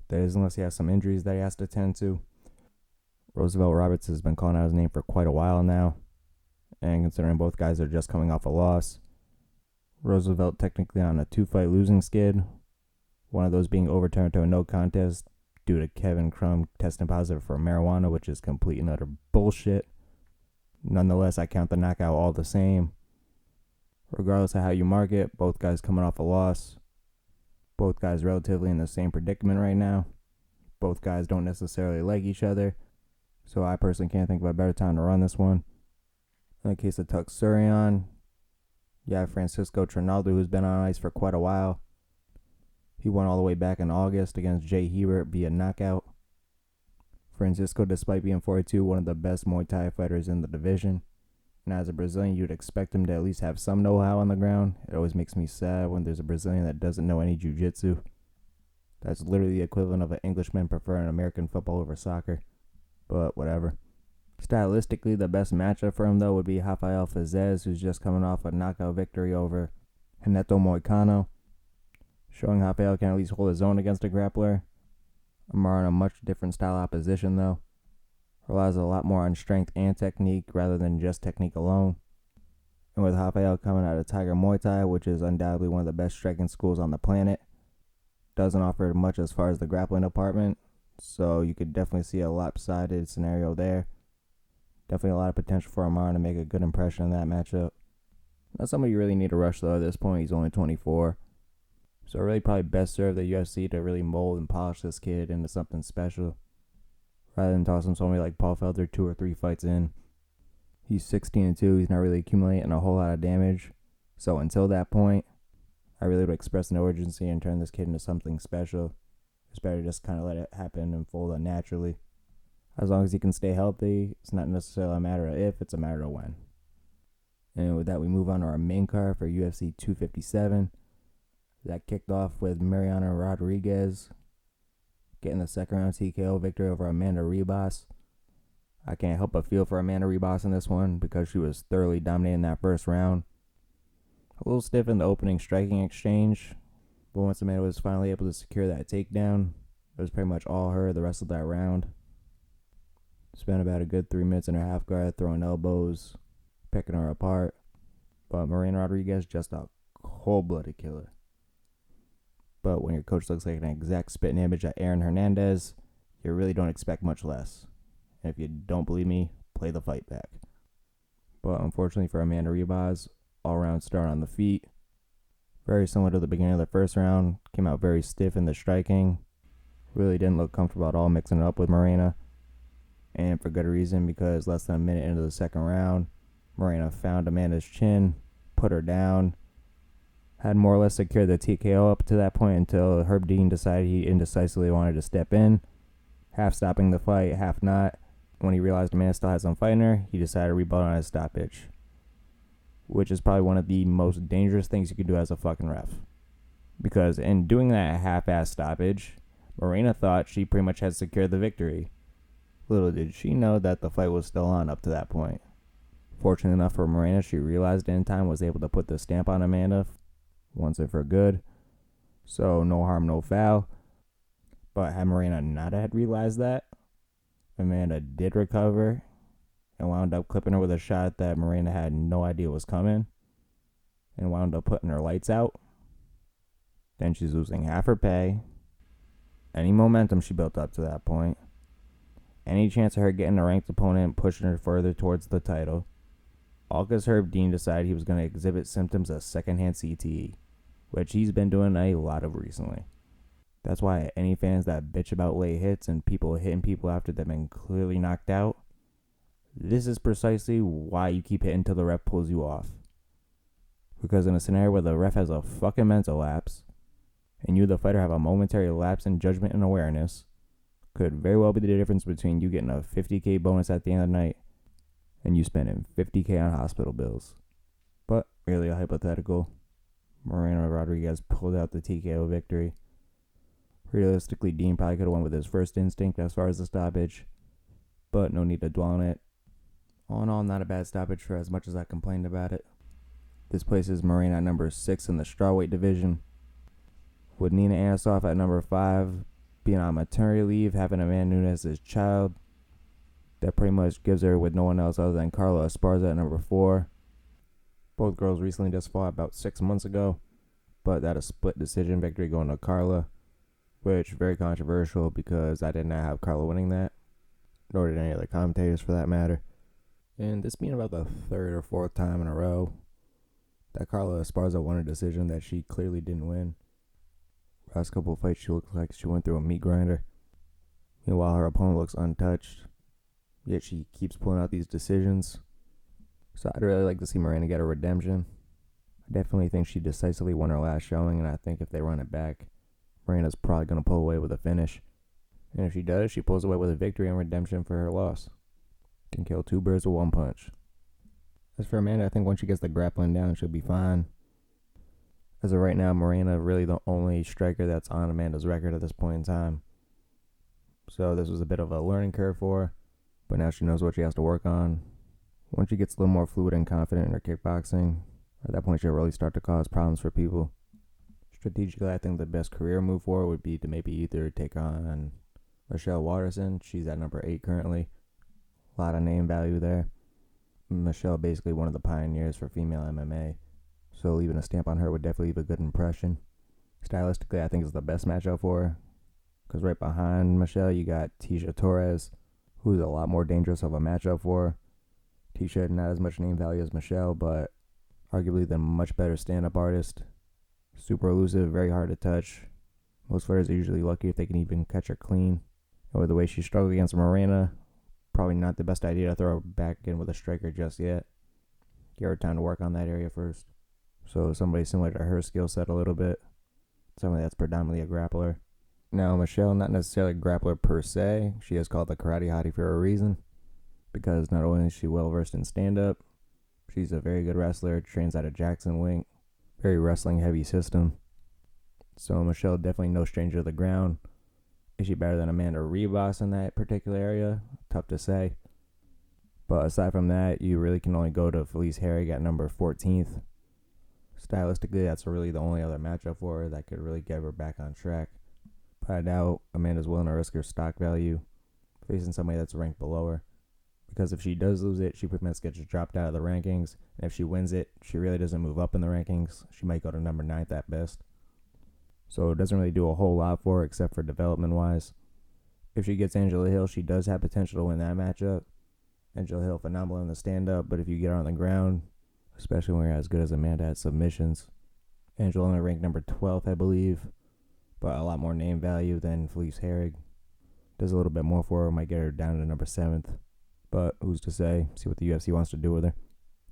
That is, unless he has some injuries that he has to tend to. Roosevelt Roberts has been calling out his name for quite a while now, and considering both guys are just coming off a loss, Roosevelt technically on a 2-fight losing skid, one of those being overturned to a no contest due to Kevin Crum testing positive for marijuana, which is complete and utter bullshit. Nonetheless, I count the knockout all the same. Regardless of how you mark it, both guys coming off a loss. Both guys relatively in the same predicament right now. Both guys don't necessarily like each other, so I personally can't think of a better time to run this one. In the case of Tuxurion, you have Francisco Trinaldo, who's been on ice for quite a while. He won all the way back in August against Jay Hebert via knockout. Francisco, despite being 42, one of the best Muay Thai fighters in the division. And as a Brazilian, you'd expect him to at least have some know-how on the ground. It always makes me sad when there's a Brazilian that doesn't know any jiu-jitsu. That's literally the equivalent of an Englishman preferring American football over soccer. But whatever. Stylistically, the best matchup for him, though, would be Rafael Fizes, who's just coming off a knockout victory over Renato Moicano, showing Rafael can at least hold his own against a grappler. Amar in a much different style opposition, though. Relies a lot more on strength and technique rather than just technique alone. And with Rafael coming out of Tiger Muay Thai, which is undoubtedly one of the best striking schools on the planet, doesn't offer much as far as the grappling department, so you could definitely see a lopsided scenario there. Definitely a lot of potential for Amar to make a good impression in that matchup. Not somebody you really need to rush, though, at this point. He's only 24. So really probably best serve the UFC to really mold and polish this kid into something special, rather than toss him somebody like Paul Felder 2 or 3 fights in. He's 16-2. He's not really accumulating a whole lot of damage. So until that point, I really would express an urgency and turn this kid into something special. It's better to just kind of let it happen and fold naturally. As long as he can stay healthy, it's not necessarily a matter of if, it's a matter of when. And with that, we move on to our main card for UFC 257. That kicked off with Mariana Rodriguez getting the second round TKO victory over Amanda Ribas. I can't help but feel for Amanda Ribas in this one because she was thoroughly dominating that first round. A little stiff in the opening striking exchange, but once Amanda was finally able to secure that takedown, it was pretty much all her the rest of that round. Spent about a good 3 minutes in her half guard, throwing elbows, picking her apart. But Mariana Rodriguez, just a cold-blooded killer. But when your coach looks like an exact spitting image of Aaron Hernandez, you really don't expect much less. And if you don't believe me, play the fight back. But unfortunately for Amanda Ribas, all-round start on the feet. Very similar to the beginning of the first round. Came out very stiff in the striking. Really didn't look comfortable at all mixing it up with Marina. And for good reason, because less than a minute into the second round, Moreno found Amanda's chin, put her down, had more or less secured the TKO up to that point until Herb Dean decided he indecisively wanted to step in, half stopping the fight, half not. When he realized Amanda still had some fight in her, he decided to rebut on his stoppage, which is probably one of the most dangerous things you could do as a fucking ref. Because in doing that half-ass stoppage, Morena thought she pretty much had secured the victory. Little did she know that the fight was still on up to that point. Fortunate enough for Morena, she realized it in time, was able to put the stamp on Amanda once and for good. So no harm, no foul. But had Morena not had realized that, Amanda did recover and wound up clipping her with a shot that Morena had no idea was coming and wound up putting her lights out. Then she's losing half her pay, any momentum she built up to that point, any chance of her getting a ranked opponent, pushing her further towards the title, all because Herb Dean decided he was going to exhibit symptoms of secondhand CTE, which he's been doing a lot of recently. That's why any fans that bitch about late hits and people hitting people after they've been clearly knocked out, this is precisely why you keep hitting until the ref pulls you off. Because in a scenario where the ref has a fucking mental lapse, and you, the fighter, have a momentary lapse in judgment and awareness, could very well be the difference between you getting a $50K bonus at the end of the night and you spending $50K on hospital bills. But, really a hypothetical, Moreno Rodriguez pulled out the TKO victory. Realistically, Dean probably could have went with his first instinct as far as the stoppage, but no need to dwell on it. All in all, not a bad stoppage for as much as I complained about it. This places Moreno at number 6 in the strawweight division, with Nina Anasoff at number 5, being on maternity leave, having Amanda Nunes as child. That pretty much gives her with no one else other than Carla Esparza at number 4. Both girls recently just fought about 6 months ago, but that a split decision victory going to Carla, which very controversial because I did not have Carla winning that, nor did any other commentators for that matter. And this being about the 3rd or 4th time in a row that Carla Esparza won a decision that she clearly didn't win. Last couple of fights, she looks like she went through a meat grinder. Meanwhile, her opponent looks untouched, yet she keeps pulling out these decisions. So I'd really like to see Miranda get a redemption. I definitely think she decisively won her last showing, and I think if they run it back, Miranda's probably going to pull away with a finish. And if she does, she pulls away with a victory and redemption for her loss. Can kill 2 birds with 1 punch. As for Amanda, I think once she gets the grappling down, she'll be fine. As of right now, Morena really the only striker that's on Amanda's record at this point in time. So this was a bit of a learning curve for her, but now she knows what she has to work on. Once she gets a little more fluid and confident in her kickboxing, at that point she'll really start to cause problems for people. Strategically, I think the best career move for her would be to maybe either take on Michelle Waterson. She's at number 8 currently. A lot of name value there. Michelle basically one of the pioneers for female MMA. So leaving a stamp on her would definitely leave a good impression. Stylistically, I think it's the best matchup for her. Because right behind Michelle, you got Tisha Torres, who's a lot more dangerous of a matchup for her. Tisha had not as much name value as Michelle, but arguably the much better stand-up artist. Super elusive, very hard to touch. Most fighters are usually lucky if they can even catch her clean. And with the way she struggled against Morena, probably not the best idea to throw her back in with a striker just yet. Give her time to work on that area first. So somebody similar to her skill set a little bit. Somebody that's predominantly a grappler. Now, Michelle, not necessarily a grappler per se. She is called the karate hottie for a reason. Because not only is she well versed in stand-up, she's a very good wrestler, trains out of Jackson Wink. Very wrestling heavy system. So Michelle definitely no stranger to the ground. Is she better than Amanda Ribas in that particular area? Tough to say. But aside from that, you really can only go to Felice Herrig at number 14th. Stylistically, that's really the only other matchup for her that could really get her back on track. But I doubt Amanda's willing to risk her stock value facing somebody that's ranked below her. Because if she does lose it, she pretty much gets dropped out of the rankings. And if she wins it, she really doesn't move up in the rankings. She might go to number 9th at best. So it doesn't really do a whole lot for her except for development-wise. If she gets Angela Hill, she does have potential to win that matchup. Angela Hill, phenomenal in the stand-up, but if you get her on the ground, especially when you're as good as Amanda at submissions, Angela only ranked number 12th, I believe, but a lot more name value than Felice Herrig. does a little bit more for her, might get her down to number 7th. But who's to say? See what the UFC wants to do with her.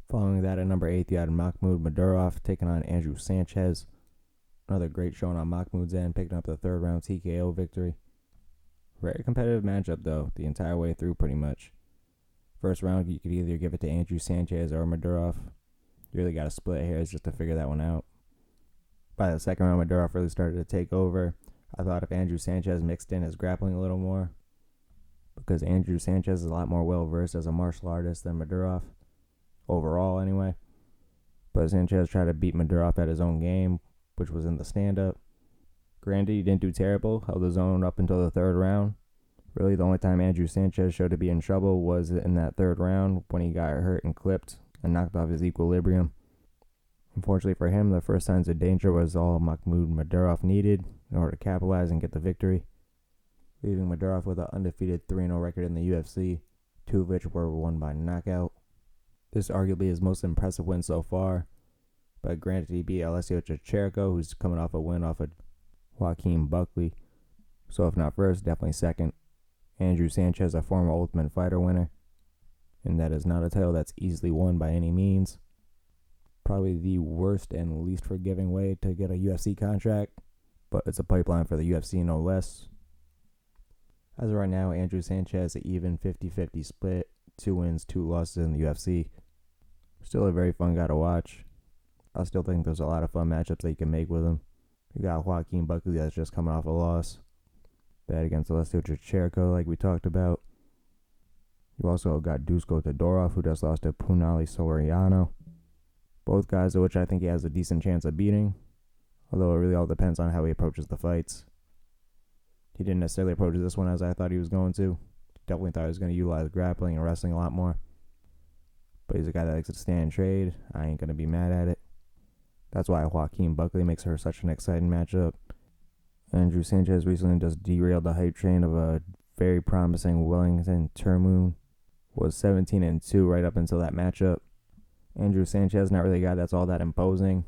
Following that, at number 8, you had Mahmoud Madurov taking on Andrew Sanchez. Another great showing on Mahmoud's end, picking up the 3rd round TKO victory. Very competitive matchup, though, the entire way through, pretty much. First round, you could either give it to Andrew Sanchez or Madurov. You really got to split hairs just to figure that one out. By the second round, Madurov really started to take over. I thought if Andrew Sanchez mixed in his grappling a little more, because Andrew Sanchez is a lot more well-versed as a martial artist than Madurov, overall anyway. But Sanchez tried to beat Madurov at his own game, which was in the stand-up. Granted, he didn't do terrible, held his own up until the 3rd round. Really, the only time Andrew Sanchez showed to be in trouble was in that 3rd round when he got hurt and clipped and knocked off his equilibrium. Unfortunately for him, the first signs of danger was all Mahmoud Madurov needed in order to capitalize and get the victory, leaving Madurov with an undefeated 3-0 record in the UFC, 2 of which were won by knockout. This arguably his most impressive win so far, but granted he beat Alessio Chicherico, who's coming off a win off of Joaquin Buckley, so if not first, definitely second. Andrew Sanchez, a former Ultimate Fighter winner, and that is not a title that's easily won by any means. Probably the worst and least forgiving way to get a UFC contract, but it's a pipeline for the UFC no less. As of right now, Andrew Sanchez an even 50-50 split, 2 wins, 2 losses in the UFC. Still a very fun guy to watch. I still think there's a lot of fun matchups that you can make with him. You got Joaquin Buckley that's just coming off a loss. Bad against Alessio Chicherico, like we talked about. You also got Dusko Todorov, who just lost to Punali Soriano. Both guys of which I think he has a decent chance of beating, although it really all depends on how he approaches the fights. He didn't necessarily approach this one as I thought he was going to. Definitely thought he was going to utilize grappling and wrestling a lot more. But he's a guy that likes to stand and trade. I ain't going to be mad at it. That's why Joaquin Buckley makes her such an exciting matchup. Andrew Sanchez recently just derailed the hype train of a very promising Wellington Termoon. Was 17-2 right up until that matchup. Andrew Sanchez, not really a guy that's all that imposing,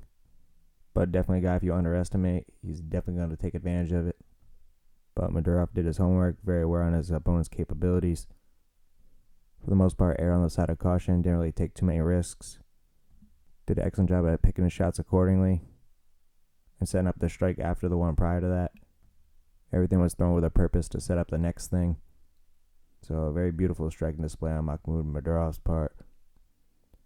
but definitely a guy if you underestimate, he's definitely going to take advantage of it. But Madurov did his homework, very aware on his opponent's capabilities. For the most part, erred on the side of caution, didn't really take too many risks. Did an excellent job at picking his shots accordingly and setting up the strike after the one prior to that. Everything was thrown with a purpose to set up the next thing. So a very beautiful striking display on Mahmoud Madurov's part.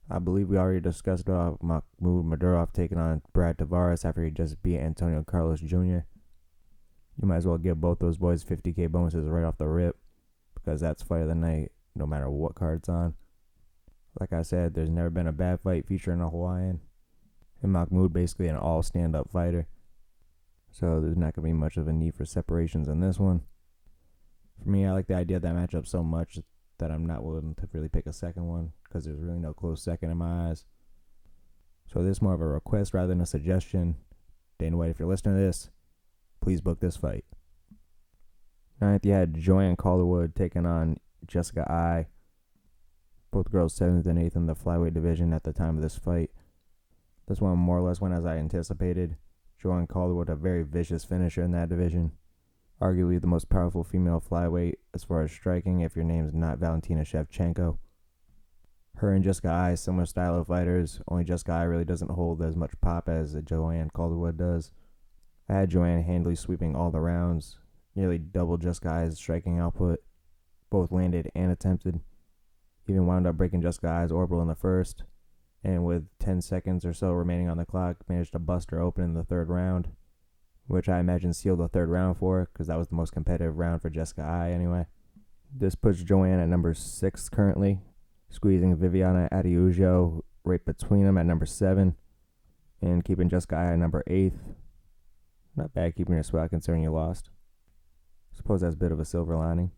I believe we already discussed about Mahmoud Madurov taking on Brad Tavares after he just beat Antonio Carlos Jr. You might as well give both those boys 50K bonuses right off the rip, because that's fight of the night, no matter what card it's on. Like I said, there's never been a bad fight featuring a Hawaiian, and Mahmoud basically an all stand-up fighter. So there's not going to be much of a need for separations in this one. For me, I like the idea of that matchup so much that I'm not willing to really pick a second one, because there's really no close second in my eyes. So this is more of a request rather than a suggestion. Dana White, if you're listening to this, please book this fight. 9th, you had Joanne Calderwood taking on Jessica Ai. Both girls 7th and 8th in the flyweight division at the time of this fight. This one more or less went as I anticipated. Joanne Calderwood, a very vicious finisher in that division. Arguably the most powerful female flyweight as far as striking if your name's not Valentina Shevchenko. Her and Jessica Ai, similar style of fighters, only Jessica Ai really doesn't hold as much pop as Joanne Calderwood does. I had Joanne handily sweeping all the rounds, nearly double Jessica Ai's striking output. Both landed and attempted. Even wound up breaking Jessica Ai's orbital in the first, and with 10 seconds or so remaining on the clock, managed to bust her open in the 3rd round, which I imagine sealed the 3rd round for her, because that was the most competitive round for Jessica Ai anyway. This puts Joanne at number 6 currently, squeezing Viviana Araujo right between them at number 7, and keeping Jessica Ai at number 8th. Not bad keeping your spot considering you lost. Suppose that's a bit of a silver lining.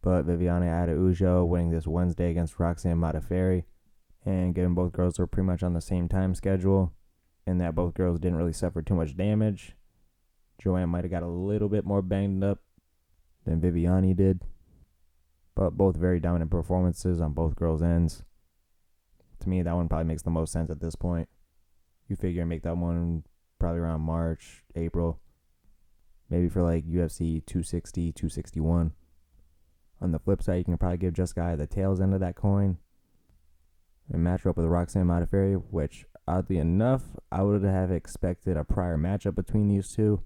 But Viviana Araujo winning this Wednesday against Roxanne Modafferi, and given both girls were pretty much on the same time schedule, and that both girls didn't really suffer too much damage, Joanne might have got a little bit more banged up than Viviani did. But both very dominant performances on both girls' ends. To me, that one probably makes the most sense at this point. You figure make that one probably around March, April. Maybe for like UFC 260, 261. On the flip side, you can probably give Jessica the tails end of that coin and match her up with Roxanne Modafferi, which, oddly enough, I would have expected a prior matchup between these two,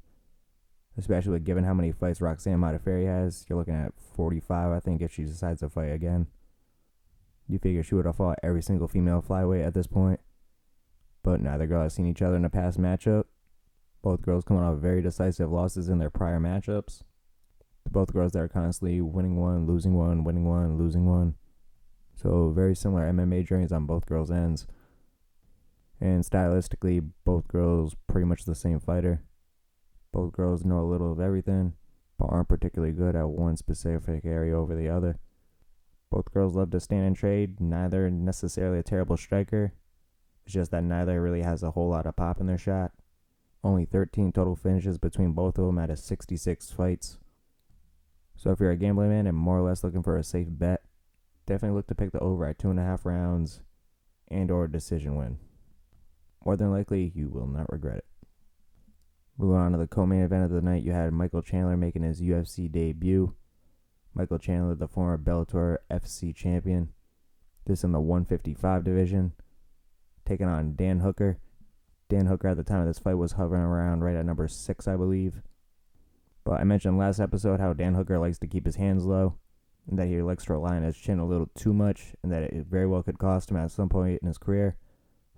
especially given how many fights Roxanne Modafferi has. You're looking at 45, I think, if she decides to fight again. You figure she would have fought every single female flyweight at this point. But neither girl has seen each other in a past matchup. Both girls coming off very decisive losses in their prior matchups. Both girls that are constantly winning one, losing one, winning one, losing one. So very similar MMA journeys on both girls' ends. And stylistically, both girls pretty much the same fighter. Both girls know a little of everything, but aren't particularly good at one specific area over the other. Both girls love to stand and trade, neither necessarily a terrible striker. It's just that neither really has a whole lot of pop in their shot. Only 13 total finishes between both of them out of 66 fights. So if you're a gambling man and more or less looking for a safe bet, definitely look to pick the over at 2.5 rounds and or a decision win. More than likely, you will not regret it. Moving on to the co-main event of the night, you had Michael Chandler making his UFC debut. Michael Chandler, the former Bellator FC champion. This in the 155 division. Taking on Dan Hooker. Dan Hooker at the time of this fight was hovering around right at number 6, I believe. But I mentioned last episode how Dan Hooker likes to keep his hands low, and that he likes to rely on his chin a little too much, and that it very well could cost him at some point in his career.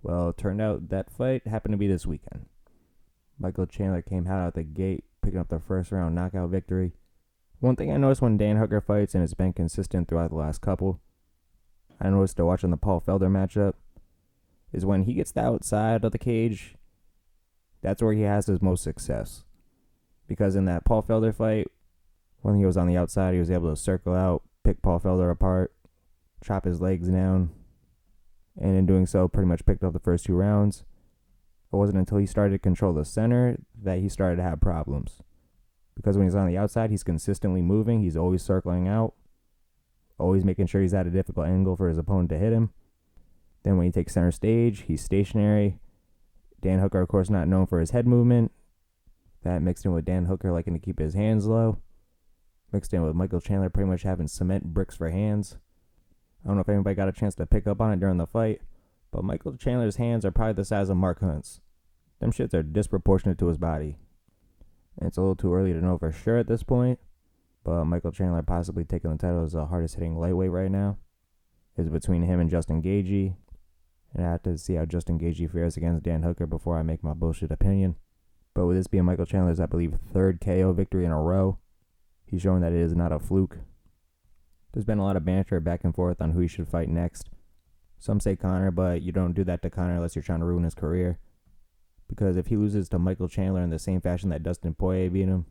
Well, it turned out that fight happened to be this weekend. Michael Chandler came hot out the gate, picking up the first round knockout victory. One thing I noticed when Dan Hooker fights, and it's been consistent throughout the last couple, I noticed watching the Paul Felder matchup, is when he gets the outside of the cage, that's where he has his most success. Because in that Paul Felder fight, when he was on the outside, he was able to circle out, pick Paul Felder apart, chop his legs down, and in doing so, pretty much picked up the first 2 rounds. It wasn't until he started to control the center that he started to have problems. Because when he's on the outside, he's consistently moving, he's always circling out, always making sure he's at a difficult angle for his opponent to hit him. Then when he takes center stage, he's stationary. Dan Hooker, of course, not known for his head movement. That mixed in with Dan Hooker liking to keep his hands low. Mixed in with Michael Chandler pretty much having cement bricks for hands. I don't know if anybody got a chance to pick up on it during the fight, but Michael Chandler's hands are probably the size of Mark Hunt's. Them shits are disproportionate to his body. And it's a little too early to know for sure at this point, but Michael Chandler possibly taking the title as the hardest hitting lightweight right now. It's between him and Justin Gaethje, and I have to see how Justin Gaethje fares against Dan Hooker before I make my bullshit opinion. But with this being Michael Chandler's, I believe, 3rd KO victory in a row, he's showing that it is not a fluke. There's been a lot of banter back and forth on who he should fight next. Some say Conor, but you don't do that to Conor unless you're trying to ruin his career. Because if he loses to Michael Chandler in the same fashion that Dustin Poirier beat him,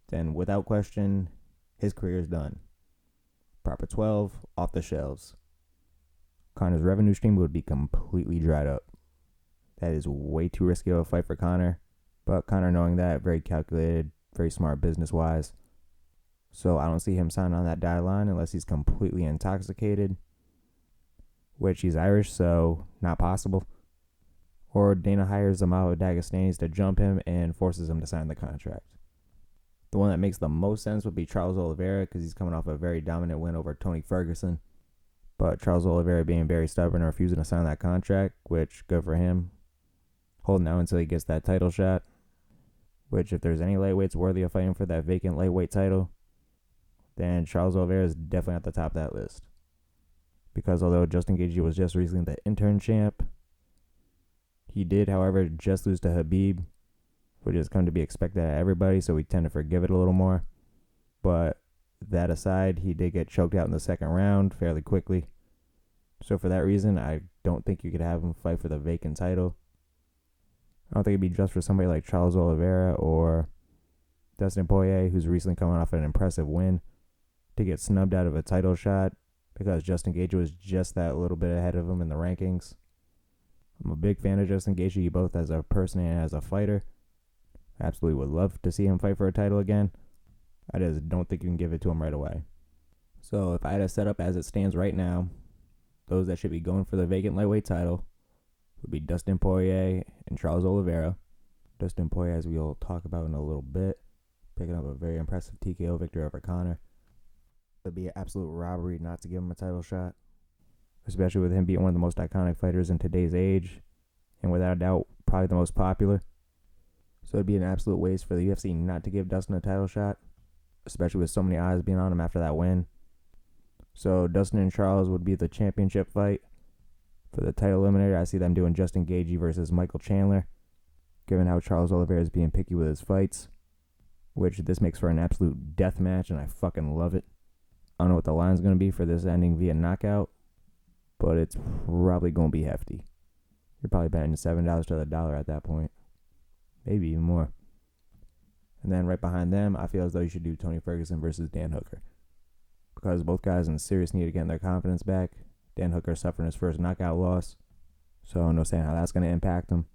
then without question, his career is done. Proper 12, off the shelves. Conor's revenue stream would be completely dried up. That is way too risky of a fight for Conor. But Conor, knowing that, very calculated, very smart business-wise. So I don't see him signing on that dotted line unless he's completely intoxicated. Which he's Irish, so not possible. Or Dana hires Amao Dagestanis to jump him and forces him to sign the contract. The one that makes the most sense would be Charles Oliveira, because he's coming off a very dominant win over Tony Ferguson. But Charles Oliveira being very stubborn and refusing to sign that contract, which, good for him. Holding out until he gets that title shot. Which, if there's any lightweights worthy of fighting for that vacant lightweight title, then Charles Oliveira is definitely at the top of that list. Because although Justin Gaethje was just recently the interim champ, he did, however, just lose to Khabib, which has come to be expected of everybody, so we tend to forgive it a little more. But that aside, he did get choked out in the second round fairly quickly. So for that reason, I don't think you could have him fight for the vacant title. I don't think it'd be just for somebody like Charles Oliveira or Dustin Poirier, who's recently coming off an impressive win, to get snubbed out of a title shot because Justin Gaethje was just that little bit ahead of him in the rankings. I'm a big fan of Justin Gaethje, both as a person and as a fighter. I absolutely would love to see him fight for a title again. I just don't think you can give it to him right away. So if I had a setup as it stands right now, those that should be going for the vacant lightweight title would be Dustin Poirier and Charles Oliveira. Dustin Poirier, as we'll talk about in a little bit, picking up a very impressive TKO victory over Conor. It'd be an absolute robbery not to give him a title shot, especially with him being one of the most iconic fighters in today's age, and without a doubt, probably the most popular. So it'd be an absolute waste for the UFC not to give Dustin a title shot, especially with so many eyes being on him after that win. So Dustin and Charles would be the championship fight. For the title eliminator, I see them doing Justin Gaethje versus Michael Chandler, given how Charles Oliveira is being picky with his fights, which this makes for an absolute death match, and I fucking love it. I don't know what the line's going to be for this ending via knockout, but it's probably going to be hefty. You're probably betting $7 to the dollar at that point. Maybe even more. And then right behind them, I feel as though you should do Tony Ferguson versus Dan Hooker, because both guys in serious need of getting their confidence back. Dan Hooker suffering his first knockout loss, so no saying how that's going to impact him.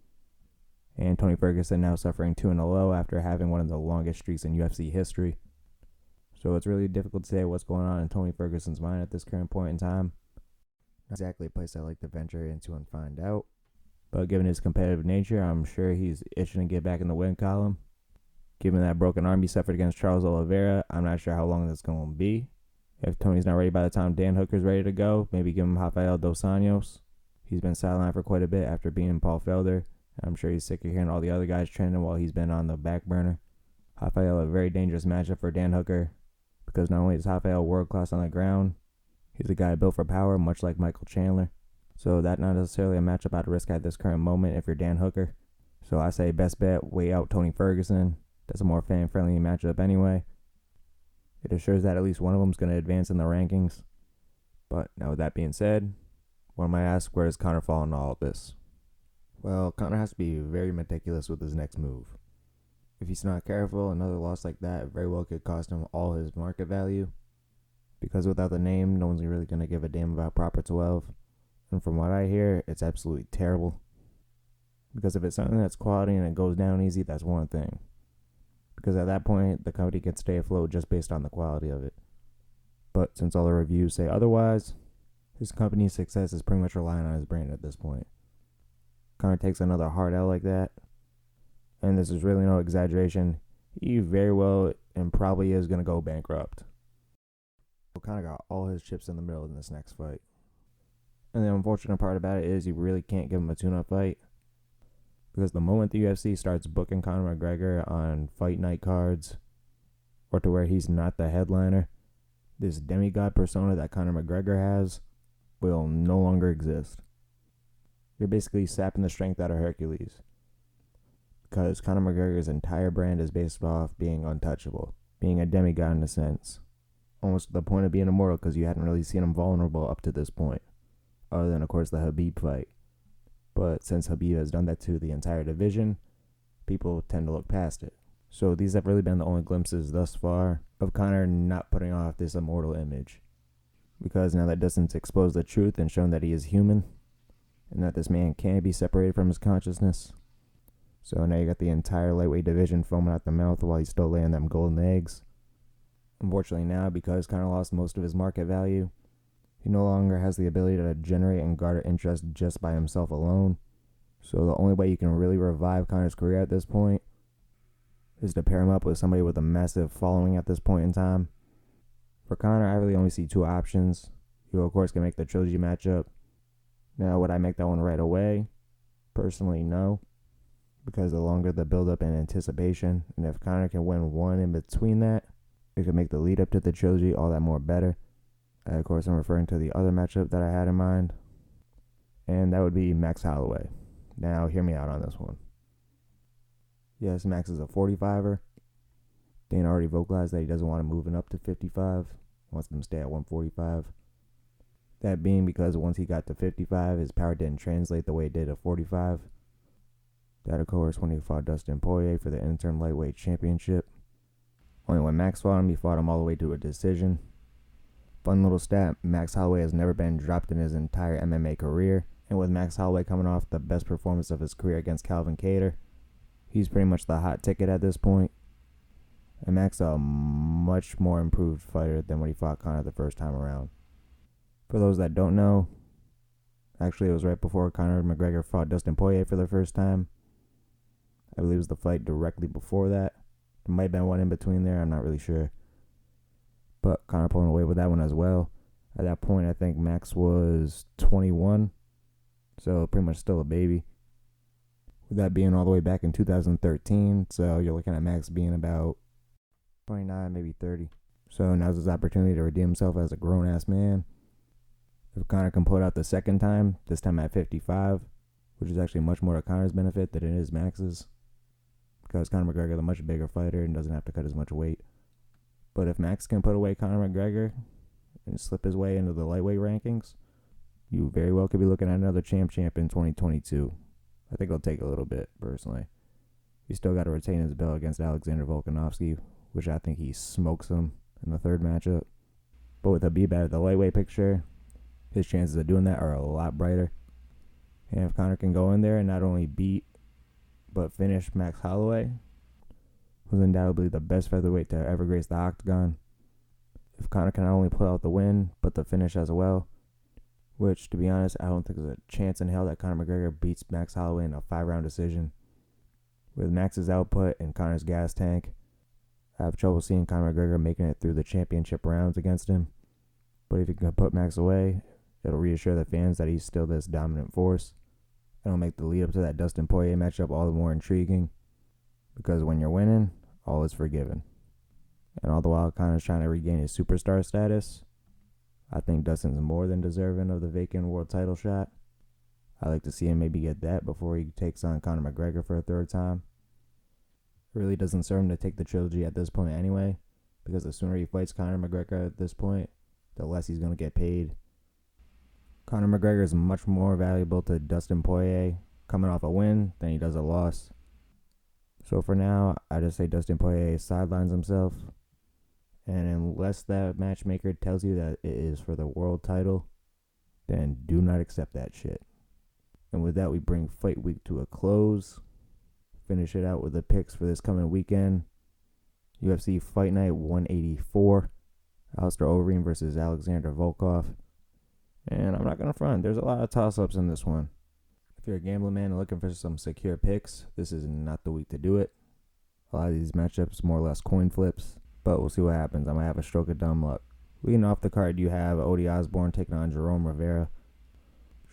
And Tony Ferguson now suffering 2-0 after having one of the longest streaks in UFC history. So it's really difficult to say what's going on in Tony Ferguson's mind at this current point in time. Not exactly a place I like to venture into and find out, but given his competitive nature, I'm sure he's itching to get back in the win column. Given that broken arm he suffered against Charles Oliveira, I'm not sure how long that's going to be. If Tony's not ready by the time Dan Hooker's ready to go, maybe give him Rafael Dos Anjos. He's been sidelined for quite a bit after being Paul Felder. I'm sure he's sick of hearing all the other guys trending while he's been on the back burner. Rafael, a very dangerous matchup for Dan Hooker, because not only is Rafael world class on the ground, he's a guy built for power, much like Michael Chandler. So that's not necessarily a matchup I'd risk at this current moment if you're Dan Hooker. So I say best bet, weigh out Tony Ferguson. That's a more fan-friendly matchup anyway. It assures that at least one of them is going to advance in the rankings. But now with that being said, one might ask, where does Conor fall in all of this? Well, Conor has to be very meticulous with his next move. If he's not careful, another loss like that very well could cost him all his market value. Because without the name, no one's really going to give a damn about Proper 12. And from what I hear, it's absolutely terrible. Because if it's something that's quality and it goes down easy, that's one thing. Because at that point, the company can stay afloat just based on the quality of it. But since all the reviews say otherwise, his company's success is pretty much relying on his brand at this point. Conor takes another hard L like that, and this is really no exaggeration, he very well and probably is going to go bankrupt. Conor got all his chips in the middle in this next fight. And the unfortunate part about it is you really can't give him a tune-up fight, because the moment the UFC starts booking Conor McGregor on Fight Night cards, or to where he's not the headliner, this demigod persona that Conor McGregor has will no longer exist. You're basically sapping the strength out of Hercules, because Conor McGregor's entire brand is based off being untouchable, being a demigod in a sense, almost to the point of being immortal, because you hadn't really seen him vulnerable up to this point, other than of course the Khabib fight. But since Khabib has done that to the entire division, people tend to look past it. So these have really been the only glimpses thus far of Conor not putting off this immortal image. Because now that Dustin's exposed the truth and shown that he is human, and that this man can't be separated from his consciousness. So now you got the entire lightweight division foaming at the mouth while he's still laying them golden eggs. Unfortunately now, because Conor lost most of his market value, he no longer has the ability to generate and garner interest just by himself alone. So the only way you can really revive Conor's career at this point is to pair him up with somebody with a massive following at this point in time. For Conor, I really only see two options. You, of course, can make the trilogy matchup. Now, would I make that one right away? Personally, no. Because the longer the build-up and anticipation, and if Conor can win one in between that, it could make the lead-up to the trilogy all that more better. Of course, I'm referring to the other matchup that I had in mind, and that would be Max Holloway. Now, hear me out on this one. Yes, Max is a 45er. Dana already vocalized that he doesn't want him moving up to 55. He wants him to stay at 145. That being because once he got to 55, his power didn't translate the way it did at 45. That, of course, when he fought Dustin Poirier for the interim lightweight championship. Only when Max fought him, he fought him all the way to a decision. Fun little stat, Max Holloway has never been dropped in his entire MMA career, and with Max Holloway coming off the best performance of his career against Calvin Kattar, he's pretty much the hot ticket at this point. And Max is a much more improved fighter than when he fought Conor the first time around. For those that don't know, actually it was right before Conor McGregor fought Dustin Poirier for the first time. I believe it was the fight directly before that. There might have been one in between there, I'm not really sure. but Conor pulling away with that one as well. At that point, I think Max was 21, so pretty much still a baby. With that being all the way back in 2013, so you're looking at Max being about 29, maybe 30. So now's his opportunity to redeem himself as a grown-ass man. If Conor can pull it out the second time, this time at 55, which is actually much more to Conor's benefit than it is Max's, because Conor McGregor is a much bigger fighter and doesn't have to cut as much weight. But if Max can put away Conor McGregor and slip his way into the lightweight rankings, you very well could be looking at another champ in 2022. I think it'll take a little bit, personally. He's still got to retain his belt against Alexander Volkanovski, which I think he smokes him in the third matchup. But with Habib out of the lightweight picture, his chances of doing that are a lot brighter. And if Conor can go in there and not only beat, but finish Max Holloway, who's undoubtedly the best featherweight to ever grace the octagon, if Conor can not only pull out the win, but the finish as well, which, to be honest, I don't think there's a chance in hell that Conor McGregor beats Max Holloway in a 5-round decision. With Max's output and Conor's gas tank, I have trouble seeing Conor McGregor making it through the championship rounds against him. But if he can put Max away, it'll reassure the fans that he's still this dominant force. It'll make the lead up to that Dustin Poirier matchup all the more intriguing, because when you're winning, all is forgiven. And all the while Conor's trying to regain his superstar status, I think Dustin's more than deserving of the vacant world title shot. I'd like to see him maybe get that before he takes on Conor McGregor for a third time. It really doesn't serve him to take the trilogy at this point anyway, because the sooner he fights Conor McGregor at this point, the less he's going to get paid. Conor McGregor is much more valuable to Dustin Poirier coming off a win than he does a loss. So for now, I just say Dustin Poirier sidelines himself. And unless that matchmaker tells you that it is for the world title, then do not accept that shit. And with that, we bring Fight Week to a close. Finish it out with the picks for this coming weekend. UFC Fight Night 184. Alistair Overeem versus Alexander Volkov. And I'm not going to front, there's a lot of toss-ups in this one. If you're a gambling man and looking for some secure picks, this is not the week to do it. A lot of these matchups more or less coin flips, but we'll see what happens. I might have a stroke of dumb luck. Leading off the card, you have Odi Osborne taking on Jerome Rivera.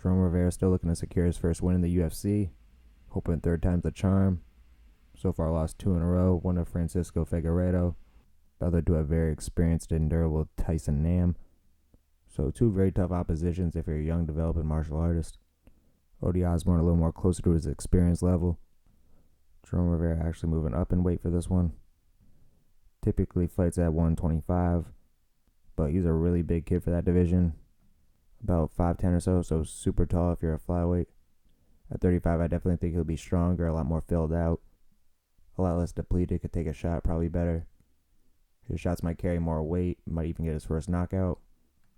Jerome Rivera still looking to secure his first win in the UFC, hoping third time's the charm. So far lost 2 in a row, one to Francisco Figueiredo, the other to a very experienced and durable Tyson Nam. So 2 very tough oppositions if you're a young developing martial artist. Odi Osborne a little more closer to his experience level. Jerome Rivera actually moving up in weight for this one. Typically fights at 125, but he's a really big kid for that division. About 5'10" or so super tall if you're a flyweight. At 35, I definitely think he'll be stronger, a lot more filled out, a lot less depleted, could take a shot probably better. His shots might carry more weight, might even get his first knockout.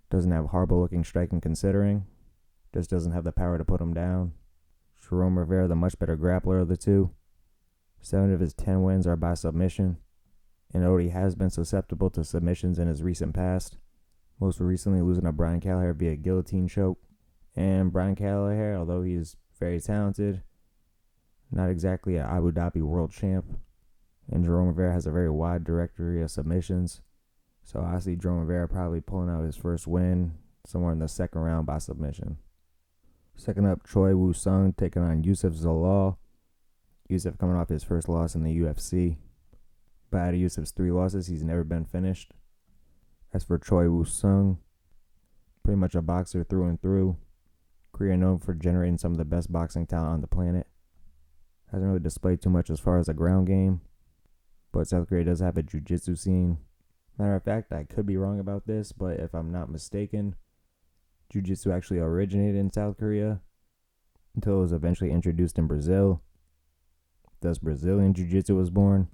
Doesn't have horrible looking striking considering. Just doesn't have the power to put him down. Jerome Rivera, the much better grappler of the two. 7 of his 10 wins are by submission, and Odi has been susceptible to submissions in his recent past, most recently losing to Brian Kelleher via guillotine choke. And Brian Kelleher, although he is very talented, not exactly an Abu Dhabi world champ, and Jerome Rivera has a very wide directory of submissions, so I see Jerome Rivera probably pulling out his first win somewhere in the second round by submission. Second up, Choi Woo-sung taking on Yusuf Zalal. Yusuf coming off his first loss in the UFC. But out of Yusuf's 3 losses, he's never been finished. As for Choi Woo-sung, pretty much a boxer through and through. Korea known for generating some of the best boxing talent on the planet. Hasn't really displayed too much as far as a ground game, but South Korea does have a jiu-jitsu scene. Matter of fact, I could be wrong about this, but if I'm not mistaken, jiu-jitsu actually originated in South Korea until it was eventually introduced in Brazil. Thus, Brazilian jiu-jitsu was born.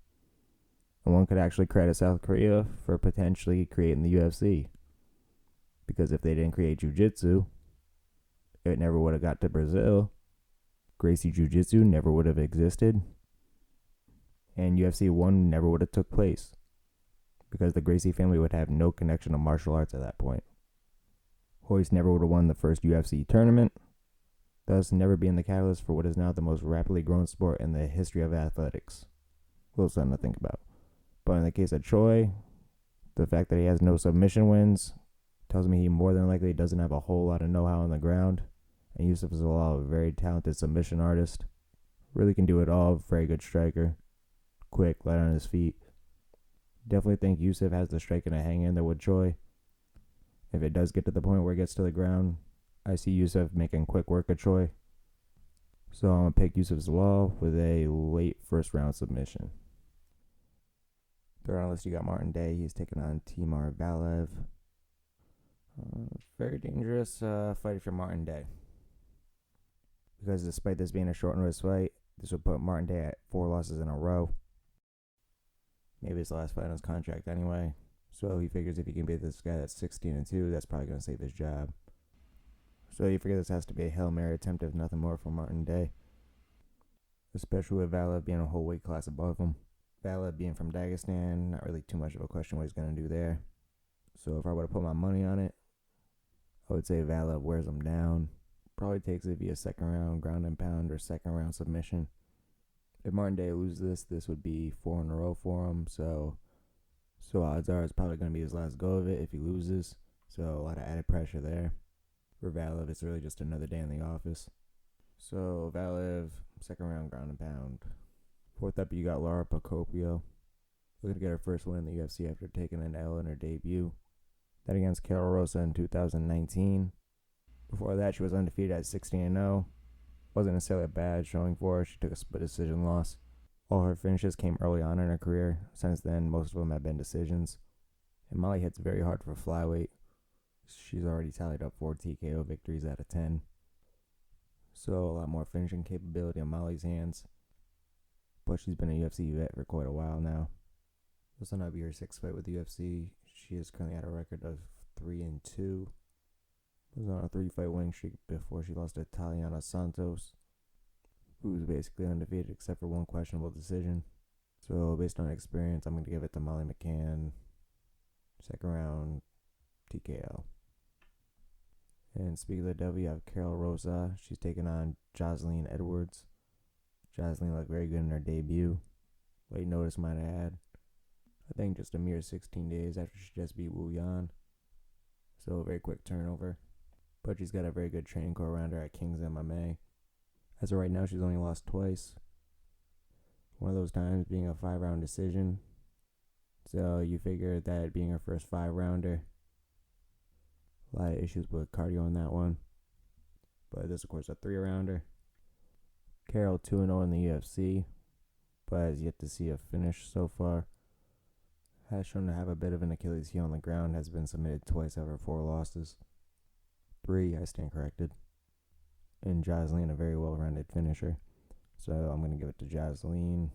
And one could actually credit South Korea for potentially creating the UFC. Because if they didn't create jiu-jitsu, it never would have got to Brazil. Gracie Jiu-Jitsu never would have existed. And UFC 1 never would have took place. Because the Gracie family would have no connection to martial arts at that point. Royce never would have won the first UFC tournament, thus never being the catalyst for what is now the most rapidly growing sport in the history of athletics. A little something to think about. But in the case of Choi, The fact that he has no submission wins tells me he more than likely doesn't have a whole lot of know-how on the ground. And Yusuf is a very talented submission artist. Really can do it all. Very good striker. Quick, light on his feet. Definitely think Yusuf has the striking to hang in there with Choi. If it does get to the point where it gets to the ground, I see Yusuf making quick work of Choi. So I'm going to pick Yusuf Zalal with a late first round submission. Third on the list, you got Martin Day. He's taking on Timur Valiev. Very dangerous fight if you're Martin Day. Because despite this being a short notice fight, this would put Martin Day at 4 losses in a row. Maybe it's the last fight on his contract anyway. So he figures if he can beat this guy that's 16-2, that's probably going to save his job. So you figure this has to be a Hail Mary attempt, if nothing more, for Martin Day. Especially with Valiev being a whole weight class above him. Valiev being from Dagestan, not really too much of a question what he's going to do there. So if I were to put my money on it, I would say Valiev wears him down. Probably takes it via second round ground and pound or second round submission. If Martin Day loses this would be 4 in a row for him. So odds are it's probably going to be his last go of it if he loses. So a lot of added pressure there. For Valiev, it's really just another day in the office. So Valiev, second round ground and pound. Fourth up, you got Lara Procopio. Looking to get her first win in the UFC after taking an L in her debut. That against Carol Rosa in 2019. Before that, she was undefeated at 16-0. Wasn't necessarily a bad showing for her. She took a split decision loss. All her finishes came early on in her career. Since then, most of them have been decisions. And Molly hits very hard for flyweight. She's already tallied up 4 TKO victories out of 10. So a lot more finishing capability on Molly's hands. But she's been a UFC vet for quite a while now. This will not be her 6th fight with the UFC. She is currently at a record of 3-2. Was on a 3-fight winning streak before she lost to Taliana Santos, who was basically undefeated except for one questionable decision. So based on experience, I'm going to give it to Molly McCann. Second round TKO. And speaking of the devil, you have Carol Rosa. She's taking on Jocelyn Edwards. Jocelyn looked very good in her debut. Late notice, might I add. I think just a mere 16 days after she just beat Wu Yan. So a very quick turnover. But she's got a very good training core around her at King's MMA. As of right now, she's only lost twice. One of those times being a 5-round decision. So you figure that being her first 5-rounder. A lot of issues with cardio on that one. But this, of course, a 3-rounder. Carol 2-0 in the UFC. But has yet to see a finish so far. Has shown to have a bit of an Achilles heel on the ground. Has been submitted twice out of her 4 losses. 3, I stand corrected. And Jocelyn, a very well-rounded finisher. So I'm going to give it to Jocelyn.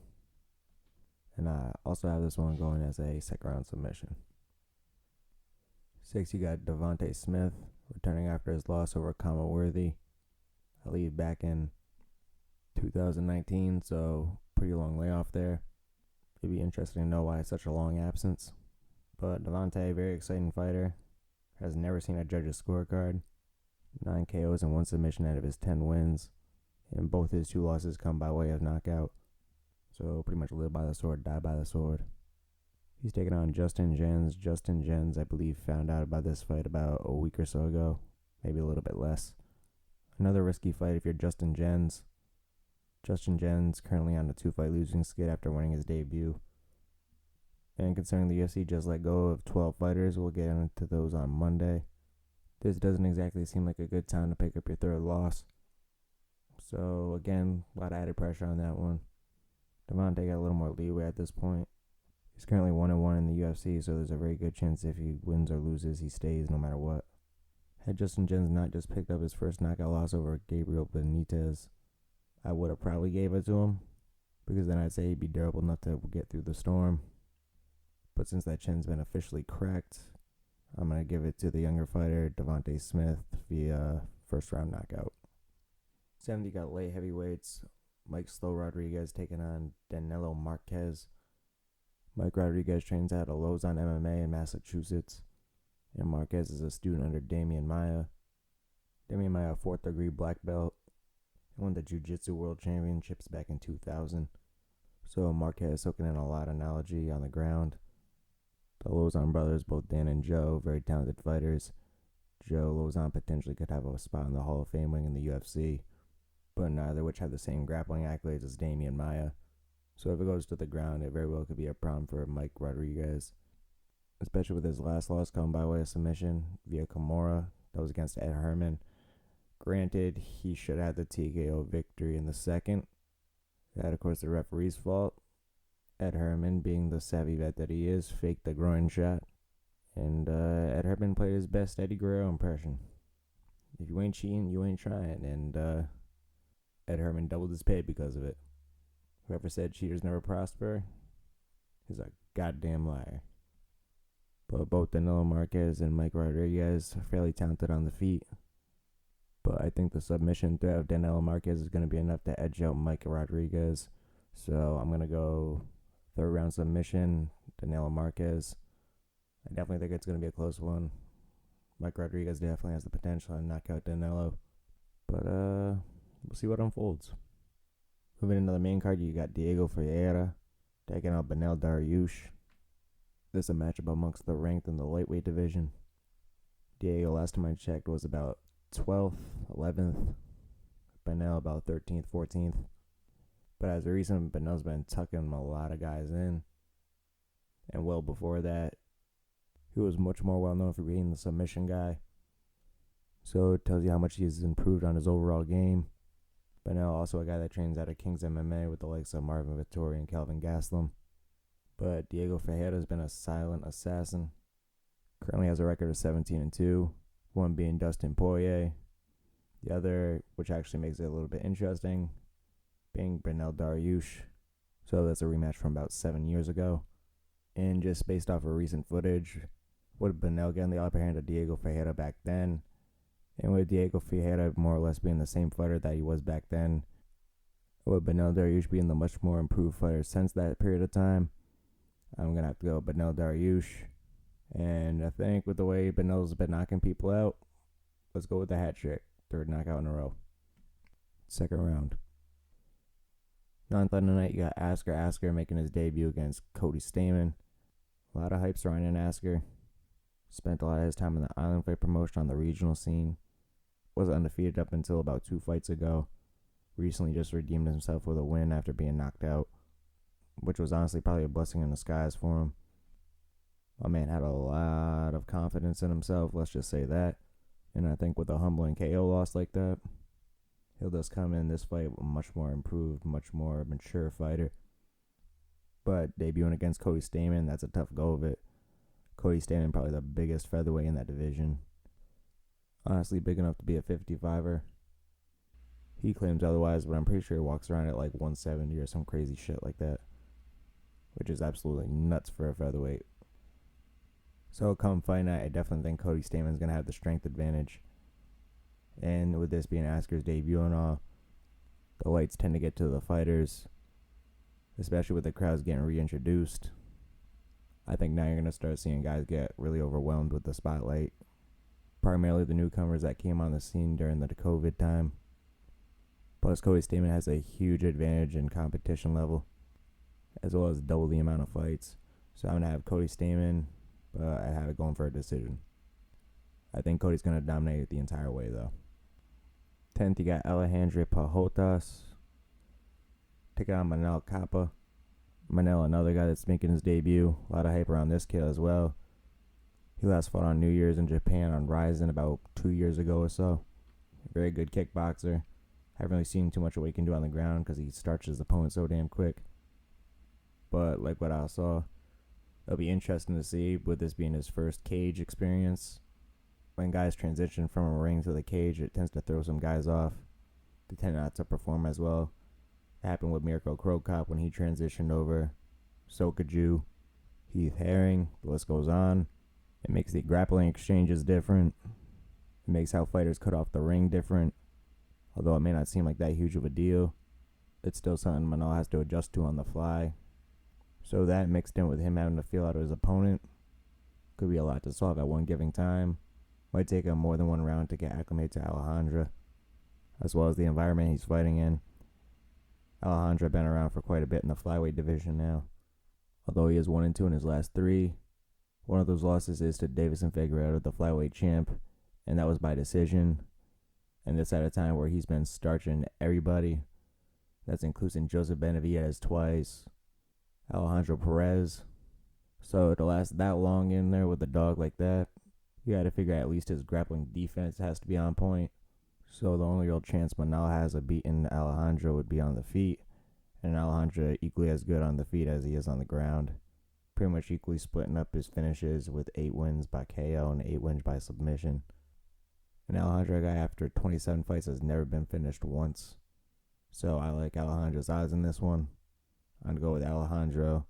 And I also have this one going as a second-round submission. 6, you got Devontae Smith, returning after his loss over Kama Worthy. I leave back in 2019, so pretty long layoff there. It'd be interesting to know why it's such a long absence. But Devontae, very exciting fighter. Has never seen a judge's scorecard. 9 KOs and 1 submission out of his 10 wins. And both his 2 losses come by way of knockout. So pretty much live by the sword, die by the sword. He's taking on Justin Jens. Justin Jens, I believe, found out about this fight about a week or so ago. Maybe a little bit less. Another risky fight if you're Justin Jens. Justin Jens currently on a 2-fight losing skid after winning his debut. And considering the UFC just let go of 12 fighters, we'll get into those on Monday. This doesn't exactly seem like a good time to pick up your 3rd loss. So again, a lot of added pressure on that one. Devontae got a little more leeway at this point. He's currently 1-1 in the UFC, so there's a very good chance if he wins or loses, he stays no matter what. Had Justin Jens not just picked up his first knockout loss over Gabriel Benitez, I would have probably gave it to him, because then I'd say he'd be durable enough to get through the storm. But since that chin's been officially cracked, I'm going to give it to the younger fighter, Devontae Smith, via first-round knockout. 7th, you got light heavyweights. Mike Slow Rodriguez taking on Danilo Marquez. Mike Rodriguez trains out of Lausanne MMA in Massachusetts. And Marquez is a student under Damian Maia. Damian Maia, a 4th-degree black belt. He won the Jiu-Jitsu World Championships back in 2000. So Marquez soaking in a lot of knowledge on the ground. The Lozon brothers, both Dan and Joe, very talented fighters. Joe Lozon potentially could have a spot in the Hall of Fame wing in the UFC, but neither which have the same grappling accolades as Damian Maia. So if it goes to the ground, it very well could be a problem for Mike Rodriguez, especially with his last loss coming by way of submission via Kimura. That was against Ed Herman. Granted, he should have the TKO victory in the second. That, of course, the referee's fault. Ed Herman, being the savvy vet that he is, faked the groin shot. And Ed Herman played his best Eddie Guerrero impression. If you ain't cheating, you ain't trying. And Ed Herman doubled his pay because of it. Whoever said cheaters never prosper is a goddamn liar. But both Danilo Marquez and Mike Rodriguez are fairly talented on the feet. But I think the submission threat of Danilo Marquez is going to be enough to edge out Mike Rodriguez. So I'm going to go third round submission, Danilo Marquez. I definitely think it's going to be a close one. Mike Rodriguez definitely has the potential to knock out Danilo. But we'll see what unfolds. Moving into the main card, you got Diego Ferreira taking out Beneil Dariush. This is a matchup amongst the ranked in the lightweight division. Diego, last time I checked, was about 12th, 11th. Beneil about 13th, 14th. But as of recent, Beneil's been tucking a lot of guys in. And well before that, he was much more well known for being the submission guy. So it tells you how much he's improved on his overall game. Beneil also a guy that trains out of King's MMA with the likes of Marvin Vettori and Kelvin Gastelum. But Diego Ferreira has been a silent assassin. Currently has a record of 17-2, one being Dustin Poirier. The other, which actually makes it a little bit interesting, being Beneil Dariush. So that's a rematch from about 7 years ago. And just based off of recent footage, would Beneil get the upper hand of Diego Ferreira back then? And with Diego Ferreira more or less being the same fighter that he was back then, with Beneil Dariush being the much more improved fighter since that period of time, I'm going to have to go Beneil Dariush. And I think with the way Beneil's been knocking people out, let's go with the hat trick. Third knockout in a row. Second round. 9th on the night, you got Asker making his debut against Cody Stamann. A lot of hype surrounding Asker. Spent a lot of his time in the Island Fight promotion on the regional scene. Was undefeated up until about 2 fights ago. Recently just redeemed himself with a win after being knocked out, which was honestly probably a blessing in disguise for him. My man had a lot of confidence in himself, let's just say that. And I think with a humbling KO loss like that, he'll just come in this fight a much more improved, much more mature fighter. But debuting against Cody Stamann, that's a tough go of it. Cody Stamann probably the biggest featherweight in that division. Honestly, big enough to be a 55er. He claims otherwise, but I'm pretty sure he walks around at like 170 or some crazy shit like that, which is absolutely nuts for a featherweight. So come fight night, I definitely think Cody Stamann's going to have the strength advantage. And with this being Asker's debut and all, the lights tend to get to the fighters, especially with the crowds getting reintroduced. I think now you're going to start seeing guys get really overwhelmed with the spotlight. Primarily the newcomers that came on the scene during the COVID time. Plus, Cody Stamann has a huge advantage in competition level, as well as double the amount of fights. So I'm going to have Cody Stamann, but I have it going for a decision. I think Cody's going to dominate the entire way, though. 10th, you got Alejandro Pajotas taking on Manel Capa. Manel, another guy that's making his debut. A lot of hype around this kid as well. He last fought on New Year's in Japan on Ryzen about 2 years ago or so. Very good kickboxer. Haven't really seen too much of what he can do on the ground because he starches his opponent so damn quick. But like what I saw, it'll be interesting to see with this being his first cage experience. When guys transition from a ring to the cage, it tends to throw some guys off. They tend not to perform as well. It happened with Mirko Cro Cop when he transitioned over. Sokaju, Heath Herring, the list goes on. It makes the grappling exchanges different. It makes how fighters cut off the ring different. Although it may not seem like that huge of a deal, it's still something Manel has to adjust to on the fly. So that mixed in with him having to feel out his opponent could be a lot to solve at one given time. Might take him more than one round to get acclimated to Alejandro, as well as the environment he's fighting in. Alejandro been around for quite a bit in the flyweight division now. Although he is 1-2 in his last 3, One of those losses is to Davison Figueiredo, the flyweight champ, and that was by decision. And this at a time where he's been starching everybody. That's including Joseph Benavidez twice, Alejandro Perez. So to last that long in there with a dog like that, you got to figure at least his grappling defense has to be on point. So the only real chance Manal has of beating Alejandro would be on the feet, and Alejandro equally as good on the feet as he is on the ground. Pretty much equally splitting up his finishes with 8 wins by KO and 8 wins by submission. And Alejandro, a guy after 27 fights, has never been finished once. So I like Alejandro's odds in this one. I'm going to go with Alejandro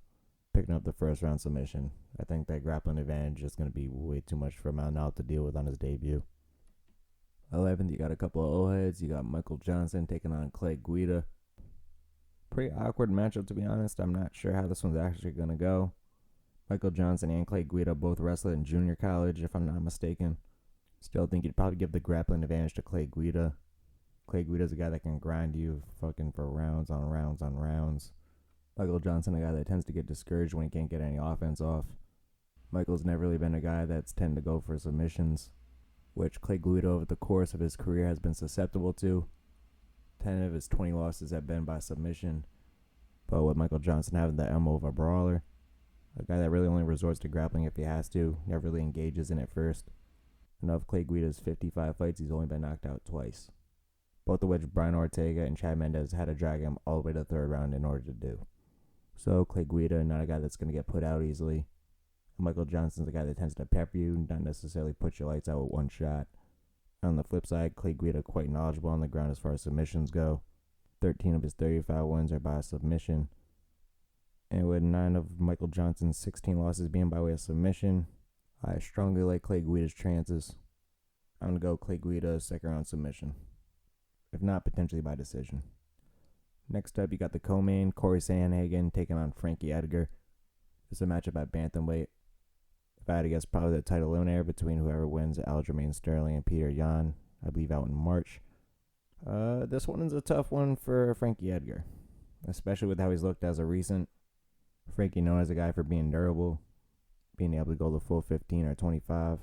picking up the first round submission. I think that grappling advantage is going to be way too much for Manal to deal with on his debut. 11th, you got a couple of O-heads. You got Michael Johnson taking on Clay Guida. Pretty awkward matchup, to be honest. I'm not sure how this one's actually going to go. Michael Johnson and Clay Guida both wrestled in junior college, if I'm not mistaken. Still think you'd probably give the grappling advantage to Clay Guida. Clay Guida's a guy that can grind you fucking for rounds on rounds on rounds. Michael Johnson, a guy that tends to get discouraged when he can't get any offense off. Michael's never really been a guy that's tend to go for submissions, which Clay Guida over the course of his career has been susceptible to. 10 of his 20 losses have been by submission. But with Michael Johnson having the MO of a brawler, a guy that really only resorts to grappling if he has to, never really engages in it first. And of Clay Guida's 55 fights, he's only been knocked out twice. Both of which Brian Ortega and Chad Mendes had to drag him all the way to the third round in order to do. So Clay Guida, not a guy that's going to get put out easily. Michael Johnson's a guy that tends to pepper you, not necessarily put your lights out with one shot. On the flip side, Clay Guida quite knowledgeable on the ground as far as submissions go. 13 of his 35 wins are by submission. And with 9 of Michael Johnson's 16 losses being by way of submission, I strongly like Clay Guida's chances. I'm going to go Clay Guida second round submission. If not, potentially by decision. Next up, you got the co-main, Corey Sandhagen taking on Frankie Edgar. It's a matchup at bantamweight. If I had to guess, probably the title eliminator between whoever wins Aljamain Sterling and Peter Yan, I believe out in March. This one is a tough one for Frankie Edgar, especially with how he's looked as of recent. Frankie known as a guy for being durable, being able to go the full 15 or 25.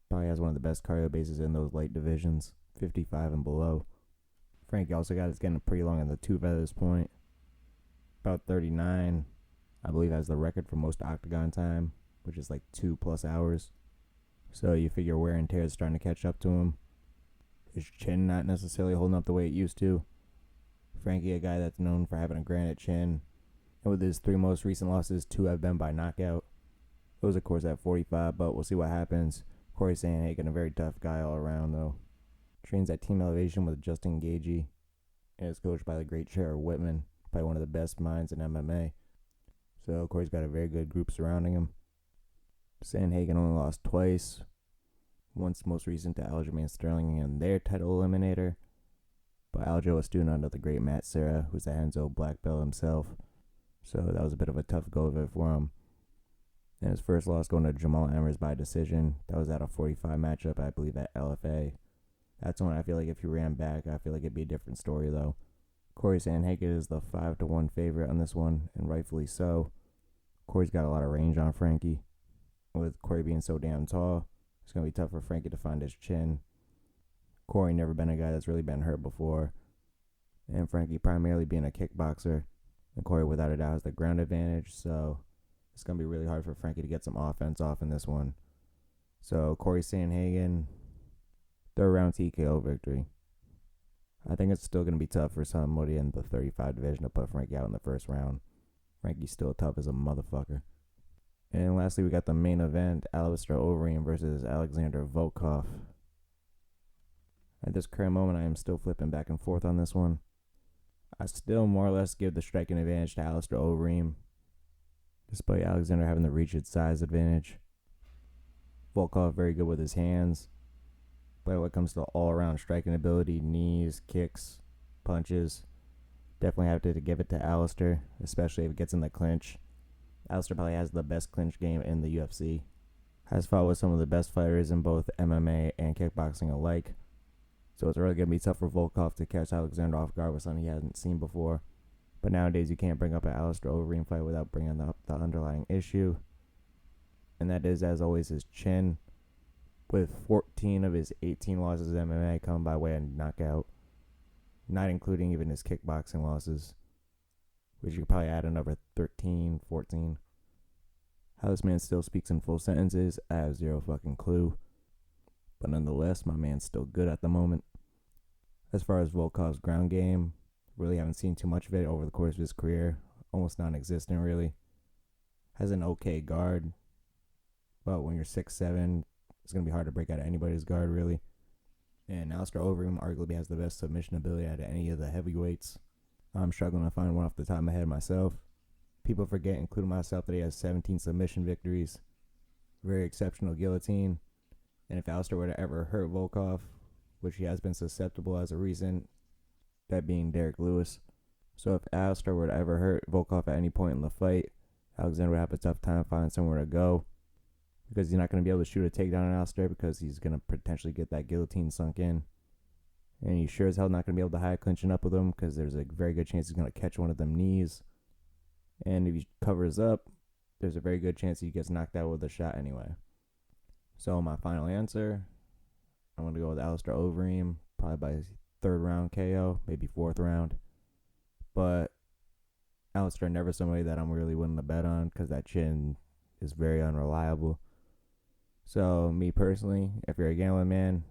Probably has one of the best cardio bases in those light divisions, 55 and below. Frankie also got his getting pretty long in the tooth at this point. About 39, I believe, has the record for most octagon time, which is like 2+ hours. So you figure wear and tear is starting to catch up to him. His chin not necessarily holding up the way it used to. Frankie, a guy that's known for having a granite chin. And with his 3 most recent losses, 2 have been by knockout. Those, of course, at 45, but we'll see what happens. Corey Sandhagen, a very tough guy all around, though. Trains at Team Elevation with Justin Gagey and is coached by the great Shara Whitman, probably one of the best minds in MMA. So Corey's got a very good group surrounding him. Sandhagen only lost twice. Once most recent to Aljamain Sterling in their title eliminator. But Aljo was student under the great Matt Serra, who's a Henzo black belt himself. So that was a bit of a tough go of it for him. And his first loss going to Jamal Emmers by decision. That was at a 45 matchup, I believe, at LFA. That's one I feel like if he ran back, I feel like it'd be a different story, though. Corey Sandhagen is the 5-1 favorite on this one, and rightfully so. Corey's got a lot of range on Frankie. With Corey being so damn tall, it's going to be tough for Frankie to find his chin. Corey never been a guy that's really been hurt before. And Frankie primarily being a kickboxer. And Corey, without a doubt, has the ground advantage, so it's going to be really hard for Frankie to get some offense off in this one. So, Corey Sandhagen, third round TKO victory. I think it's still going to be tough for somebody in the 35 division to put Frankie out in the first round. Frankie's still tough as a motherfucker. And lastly, we got the main event, Alistair Overeem versus Alexander Volkov. At this current moment, I am still flipping back and forth on this one. I still more or less give the striking advantage to Alistair Overeem, despite Alexander having the reach and size advantage. Volkov very good with his hands, but when it comes to all-around striking ability, knees, kicks, punches, definitely have to give it to Alistair, especially if it gets in the clinch. Alistair probably has the best clinch game in the UFC. Has fought with some of the best fighters in both MMA and kickboxing alike. So it's really going to be tough for Volkov to catch Alexander off guard with something he hasn't seen before. But nowadays you can't bring up an Alistair Overeem fight without bringing up the underlying issue. and that is, as always, his chin, with 14 of his 18 losses in MMA come by way of knockout, not including even his kickboxing losses, which you could probably add another 13, 14. How this man still speaks in full sentences, I have zero fucking clue. But nonetheless, my man's still good at the moment. As far as Volkov's ground game, really haven't seen too much of it over the course of his career. Almost non-existent, really. Has an okay guard, but when you're 6'7", it's going to be hard to break out of anybody's guard, really. And Alistair Overeem arguably has the best submission ability out of any of the heavyweights. I'm struggling to find one off the top of my head myself. People forget, including myself, that he has 17 submission victories. Very exceptional guillotine. And if Alistair were to ever hurt Volkov, which he has been susceptible as of recent, that being Derek Lewis. So if Alistair were to ever hurt Volkov at any point in the fight, Alexander would have a tough time finding somewhere to go, because he's not going to be able to shoot a takedown on Alistair because he's going to potentially get that guillotine sunk in. And he's sure as hell not going to be able to high clinching up with him, because there's a very good chance he's going to catch one of them knees. And if he covers up, there's a very good chance he gets knocked out with a shot anyway. So my final answer, I'm going to go with Alistair Overeem, probably by third round KO, maybe fourth round. But Alistair never somebody that I'm really willing to bet on, because that chin is very unreliable. So me personally, if you're a gambling man,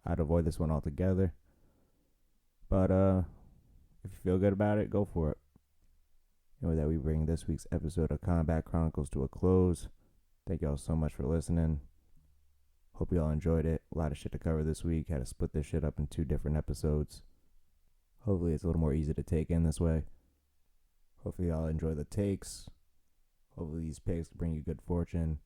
I'd avoid this one altogether. But if you feel good about it, go for it. And with that, we bring this week's episode of Combat Chronicles to a close. Thank y'all so much for listening. Hope y'all enjoyed it. A lot of shit to cover this week. Had to split this shit up in 2 different episodes. Hopefully it's a little more easy to take in this way. Hopefully y'all enjoy the takes. Hopefully these picks bring you good fortune.